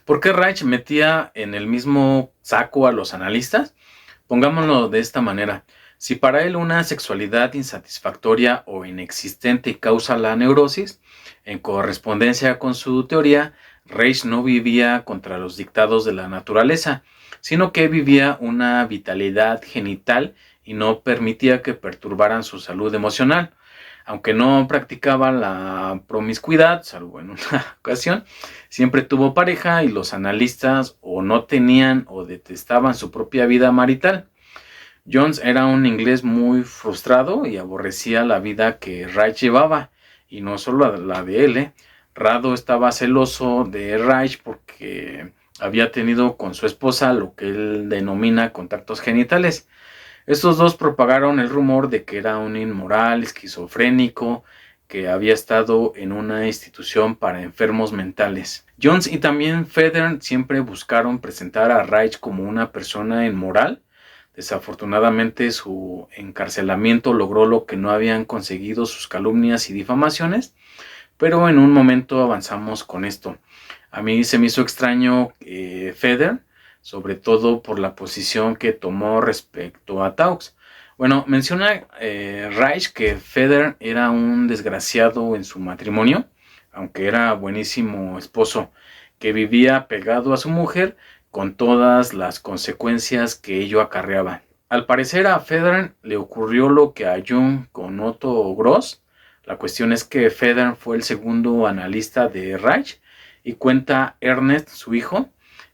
¿Por qué Reich metía en el mismo saco a los analistas? Pongámoslo de esta manera. Si para él una sexualidad insatisfactoria o inexistente causa la neurosis, en correspondencia con su teoría, Reich no vivía contra los dictados de la naturaleza, sino que vivía una vitalidad genital y no permitía que perturbaran su salud emocional. Aunque no practicaba la promiscuidad, salvo en una ocasión, siempre tuvo pareja y los analistas o no tenían o detestaban su propia vida marital. Jones era un inglés muy frustrado y aborrecía la vida que Reich llevaba, y no solo la de él. Rado estaba celoso de Reich porque había tenido con su esposa lo que él denomina contactos genitales. Estos dos propagaron el rumor de que era un inmoral, esquizofrénico, que había estado en una institución para enfermos mentales. Jones y también Federn siempre buscaron presentar a Reich como una persona inmoral. Desafortunadamente su encarcelamiento logró lo que no habían conseguido sus calumnias y difamaciones, pero en un momento avanzamos con esto. A mí se me hizo extraño Federn, sobre todo por la posición que tomó respecto a Taux. Bueno, menciona Reich que Federn era un desgraciado en su matrimonio, aunque era buenísimo esposo, que vivía pegado a su mujer con todas las consecuencias que ello acarreaba. Al parecer a Federn le ocurrió lo que a Jung con Otto Gross. La cuestión es que Federn fue el segundo analista de Reich y cuenta Ernest, su hijo,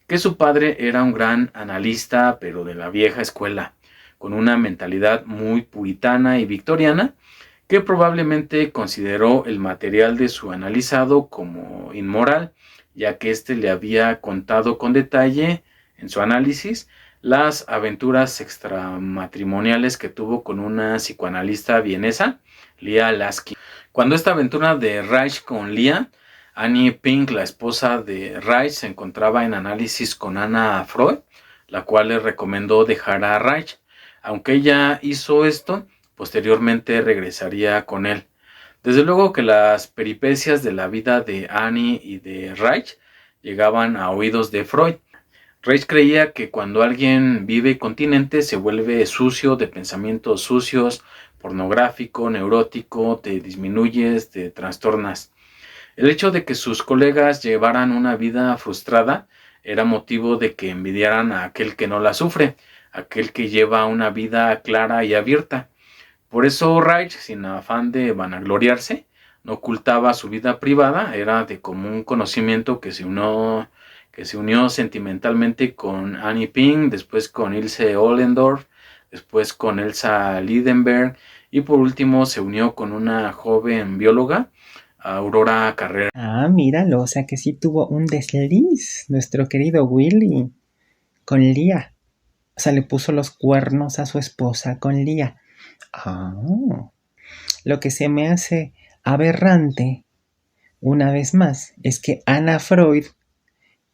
que su padre era un gran analista, pero de la vieja escuela, con una mentalidad muy puritana y victoriana, que probablemente consideró el material de su analizado como inmoral, ya que éste le había contado con detalle en su análisis las aventuras extramatrimoniales que tuvo con una psicoanalista vienesa, Lia Lasky. Cuando esta aventura de Reich con Lia, Annie Pink, la esposa de Reich, se encontraba en análisis con Anna Freud, la cual le recomendó dejar a Reich. Aunque ella hizo esto, posteriormente regresaría con él. Desde luego que las peripecias de la vida de Annie y de Reich llegaban a oídos de Freud. Reich creía que cuando alguien vive continente se vuelve sucio, de pensamientos sucios, pornográfico, neurótico, te disminuyes, te trastornas. El hecho de que sus colegas llevaran una vida frustrada era motivo de que envidiaran a aquel que no la sufre, aquel que lleva una vida clara y abierta. Por eso Reich, sin afán de vanagloriarse, no ocultaba su vida privada, era de común conocimiento que se unió sentimentalmente con Annie Ping, después con Ilse Ollendorf, después con Elsa Lidenberg y por último se unió con una joven bióloga, Aurora Carrera. Ah, míralo, o sea que sí tuvo un desliz nuestro querido Willy con Lía. O sea, le puso los cuernos a su esposa con Lía. Ah, lo que se me hace aberrante, una vez más, es que Anna Freud,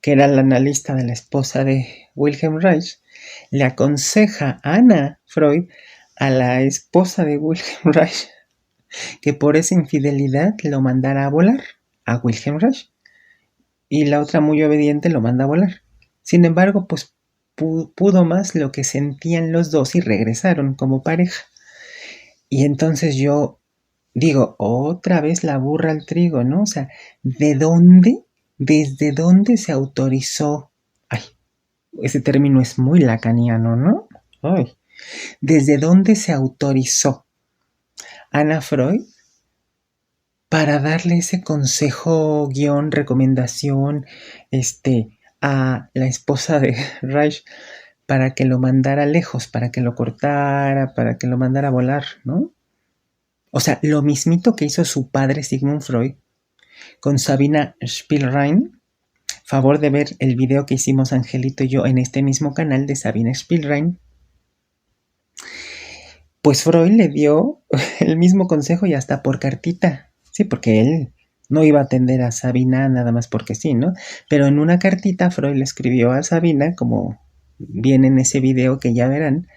que era la analista de la esposa de Wilhelm Reich, le aconseja a Anna Freud, a la esposa de Wilhelm Reich, que por esa infidelidad lo mandara a volar a Wilhelm Reich. Y la otra, muy obediente, lo manda a volar. Sin embargo, pues pudo más lo que sentían los dos y regresaron como pareja. Y entonces yo digo, otra vez la burra al trigo, ¿no? O sea, ¿de dónde? ¿Desde dónde se autorizó? Ay, ese término es muy lacaniano, ¿no? Ay. ¿Desde dónde se autorizó Anna Freud para darle ese consejo, guión, recomendación, a la esposa de Reich para que lo mandara lejos, para que lo cortara, para que lo mandara a volar, ¿no? O sea, lo mismito que hizo su padre Sigmund Freud con Sabina Spielrein. Favor de ver el video que hicimos Angelito y yo en este mismo canal de Sabina Spielrein. Pues Freud le dio el mismo consejo y hasta por cartita. Sí, porque él no iba a atender a Sabina nada más porque sí, ¿no? Pero en una cartita Freud le escribió a Sabina, como viene en ese video que ya verán,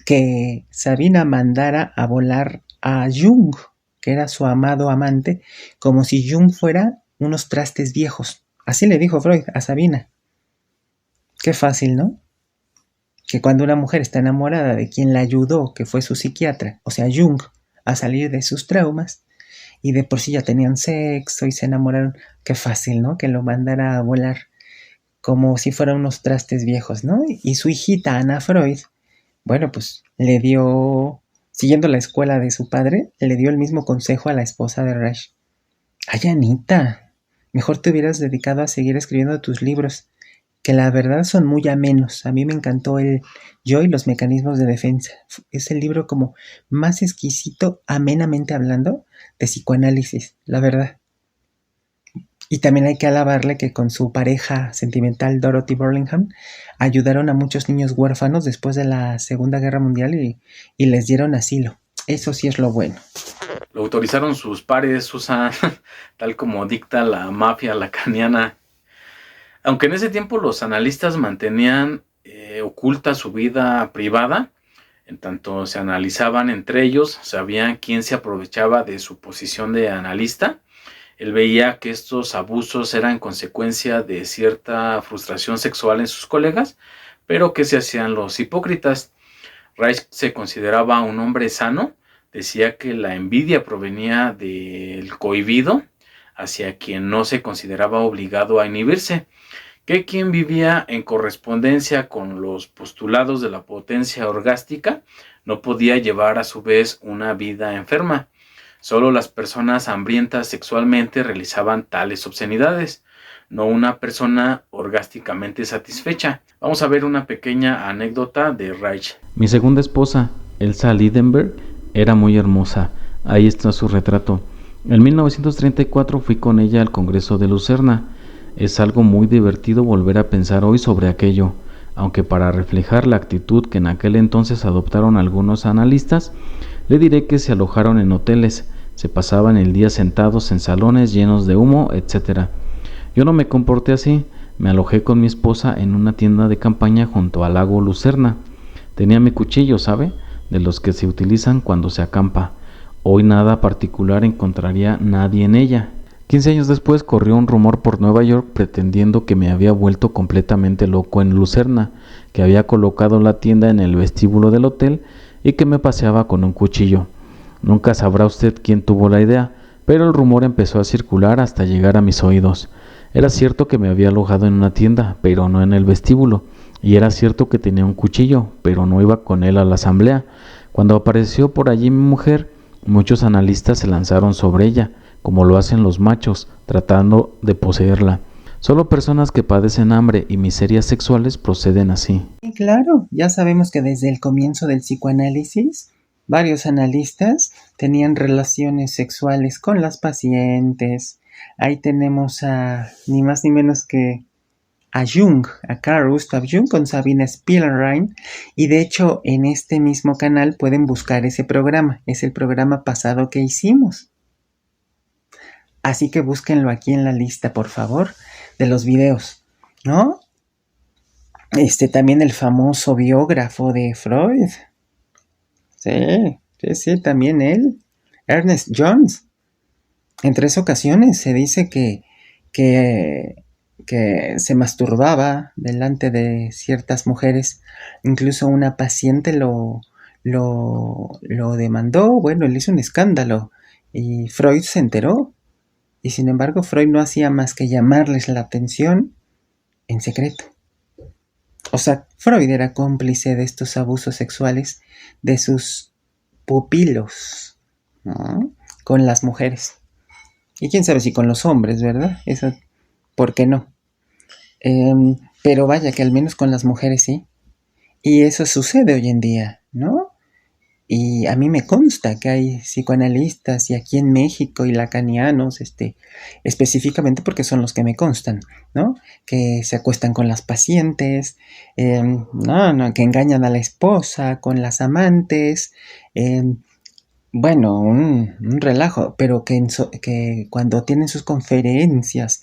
que Sabina mandara a volar a Jung, que era su amado amante, como si Jung fuera unos trastes viejos. Así le dijo Freud a Sabina. Qué fácil, ¿no? Que cuando una mujer está enamorada de quien la ayudó, que fue su psiquiatra, o sea, Jung, a salir de sus traumas, y de por sí ya tenían sexo y se enamoraron, qué fácil, ¿no? Que lo mandara a volar como si fueran unos trastes viejos, ¿no? Y su hijita Anna Freud, bueno, pues le dio, siguiendo la escuela de su padre, le dio el mismo consejo a la esposa de Reich. Ay, Anita, mejor te hubieras dedicado a seguir escribiendo tus libros, que la verdad son muy amenos. A mí me encantó el Yo y los mecanismos de defensa. Es el libro como más exquisito, amenamente hablando, de psicoanálisis, la verdad. Y también hay que alabarle que con su pareja sentimental Dorothy Burlingham ayudaron a muchos niños huérfanos después de la Segunda Guerra Mundial y les dieron asilo. Eso sí es lo bueno. Lo autorizaron sus pares, Susan, tal como dicta la mafia lacaniana. Aunque en ese tiempo los analistas mantenían oculta su vida privada, en tanto se analizaban entre ellos, sabían quién se aprovechaba de su posición de analista. Él veía que estos abusos eran consecuencia de cierta frustración sexual en sus colegas, pero que se hacían los hipócritas. Reich se consideraba un hombre sano, decía que la envidia provenía del cohibido hacia quien no se consideraba obligado a inhibirse, que quien vivía en correspondencia con los postulados de la potencia orgástica no podía llevar a su vez una vida enferma. Solo las personas hambrientas sexualmente realizaban tales obscenidades, no una persona orgásticamente satisfecha. Vamos a ver una pequeña anécdota de Reich. Mi segunda esposa, Elsa Lidenberg, era muy hermosa. Ahí está su retrato. En 1934 fui con ella al Congreso de Lucerna. Es algo muy divertido volver a pensar hoy sobre aquello, aunque para reflejar la actitud que en aquel entonces adoptaron algunos analistas, le diré que se alojaron en hoteles, se pasaban el día sentados en salones llenos de humo, etc. Yo no me comporté así, me alojé con mi esposa en una tienda de campaña junto al lago Lucerna. Tenía mi cuchillo, ¿sabe? De los que se utilizan cuando se acampa. Hoy nada particular encontraría nadie en ella. 15 años después corrió un rumor por Nueva York pretendiendo que me había vuelto completamente loco en Lucerna, que había colocado la tienda en el vestíbulo del hotel y que me paseaba con un cuchillo. Nunca sabrá usted quién tuvo la idea, pero el rumor empezó a circular hasta llegar a mis oídos. Era cierto que me había alojado en una tienda, pero no en el vestíbulo, y era cierto que tenía un cuchillo, pero no iba con él a la asamblea. Cuando apareció por allí mi mujer, muchos analistas se lanzaron sobre ella, como lo hacen los machos, tratando de poseerla. Solo personas que padecen hambre y miserias sexuales proceden así. Y claro, ya sabemos que desde el comienzo del psicoanálisis, varios analistas tenían relaciones sexuales con las pacientes. Ahí tenemos a ni más ni menos que a Jung, a Carl Gustav Jung con Sabine Spielrein, y de hecho en este mismo canal pueden buscar ese programa, es el programa pasado que hicimos. Así que búsquenlo aquí en la lista, por favor, de los videos, ¿no? También el famoso biógrafo de Freud. Sí, también él. Ernest Jones. En 3 ocasiones se dice que se masturbaba delante de ciertas mujeres. Incluso una paciente lo demandó. Bueno, él hizo un escándalo y Freud se enteró. Y sin embargo, Freud no hacía más que llamarles la atención en secreto. O sea, Freud era cómplice de estos abusos sexuales de sus pupilos, ¿no? Con las mujeres. Y quién sabe si con los hombres, ¿verdad? Eso, ¿por qué no? Pero vaya que al menos con las mujeres sí. Y eso sucede hoy en día, ¿no? Y a mí me consta que hay psicoanalistas y aquí en México y lacanianos, específicamente porque son los que me constan, ¿no? Que se acuestan con las pacientes, que engañan a la esposa con las amantes, bueno, un relajo, pero que cuando tienen sus conferencias,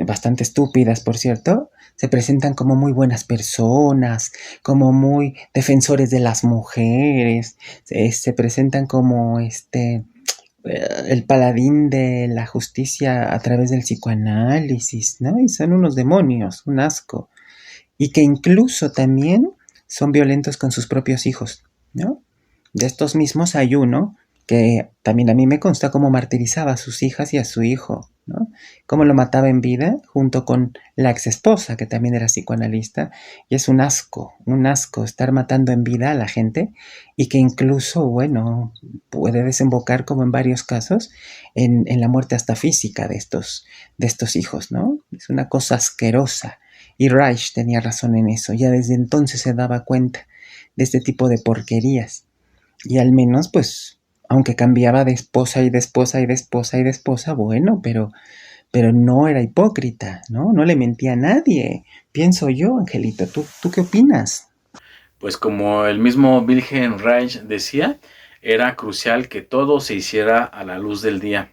bastante estúpidas, por cierto, se presentan como muy buenas personas, como muy defensores de las mujeres, se presentan como el paladín de la justicia a través del psicoanálisis, ¿no? Y son unos demonios, un asco. Y que incluso también son violentos con sus propios hijos, ¿no? De estos mismos hay uno que también a mí me consta cómo martirizaba a sus hijas y a su hijo, ¿no? Cómo lo mataba en vida junto con la exesposa, que también era psicoanalista, y es un asco estar matando en vida a la gente y que incluso, bueno, puede desembocar, como en varios casos, en la muerte hasta física de estos hijos, ¿no? Es una cosa asquerosa. Y Reich tenía razón en eso, ya desde entonces se daba cuenta de este tipo de porquerías. Y al menos, pues, aunque cambiaba de esposa y de esposa y de esposa y de esposa, bueno, pero no era hipócrita, ¿no? No le mentía a nadie, pienso yo, Angelito. ¿Tú qué opinas? Pues como el mismo Wilhelm Reich decía, era crucial que todo se hiciera a la luz del día.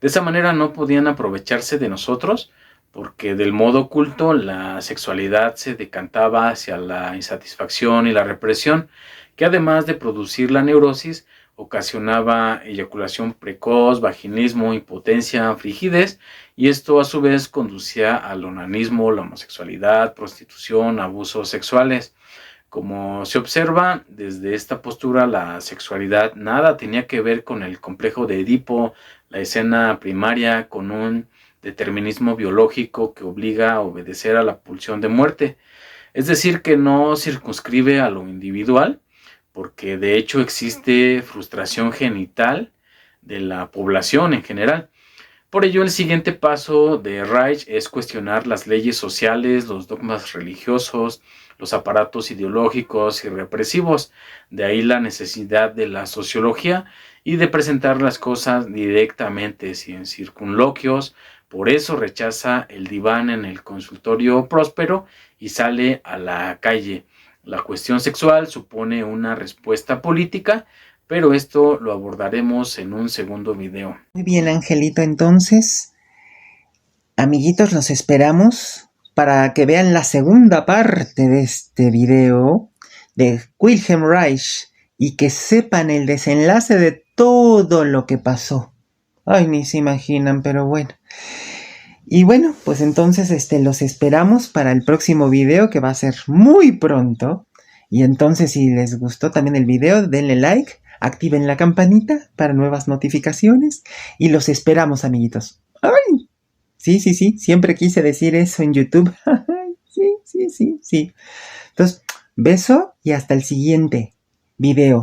De esa manera no podían aprovecharse de nosotros, porque del modo oculto la sexualidad se decantaba hacia la insatisfacción y la represión, que además de producir la neurosis, ocasionaba eyaculación precoz, vaginismo, impotencia, frigidez, y esto a su vez conducía al onanismo, la homosexualidad, prostitución, abusos sexuales. Como se observa desde esta postura, la sexualidad nada tenía que ver con el complejo de Edipo, la escena primaria, con un determinismo biológico que obliga a obedecer a la pulsión de muerte. Es decir, que no circunscribe a lo individual, porque de hecho existe frustración genital de la población en general. Por ello, el siguiente paso de Reich es cuestionar las leyes sociales, los dogmas religiosos, los aparatos ideológicos y represivos. De ahí la necesidad de la sociología y de presentar las cosas directamente, sin circunloquios. Por eso rechaza el diván en el consultorio próspero y sale a la calle. La cuestión sexual supone una respuesta política, pero esto lo abordaremos en un segundo video. Muy bien, Angelito, entonces, amiguitos, los esperamos para que vean la segunda parte de este video de Wilhelm Reich y que sepan el desenlace de todo lo que pasó Ay, ni se imaginan, pero bueno. Y bueno, pues entonces los esperamos para el próximo video que va a ser muy pronto. Y entonces si les gustó también el video, denle like, activen la campanita para nuevas notificaciones y los esperamos, amiguitos. ¡Ay! Sí, sí, sí, siempre quise decir eso en YouTube. Sí, sí, sí, sí. Entonces, beso y hasta el siguiente video.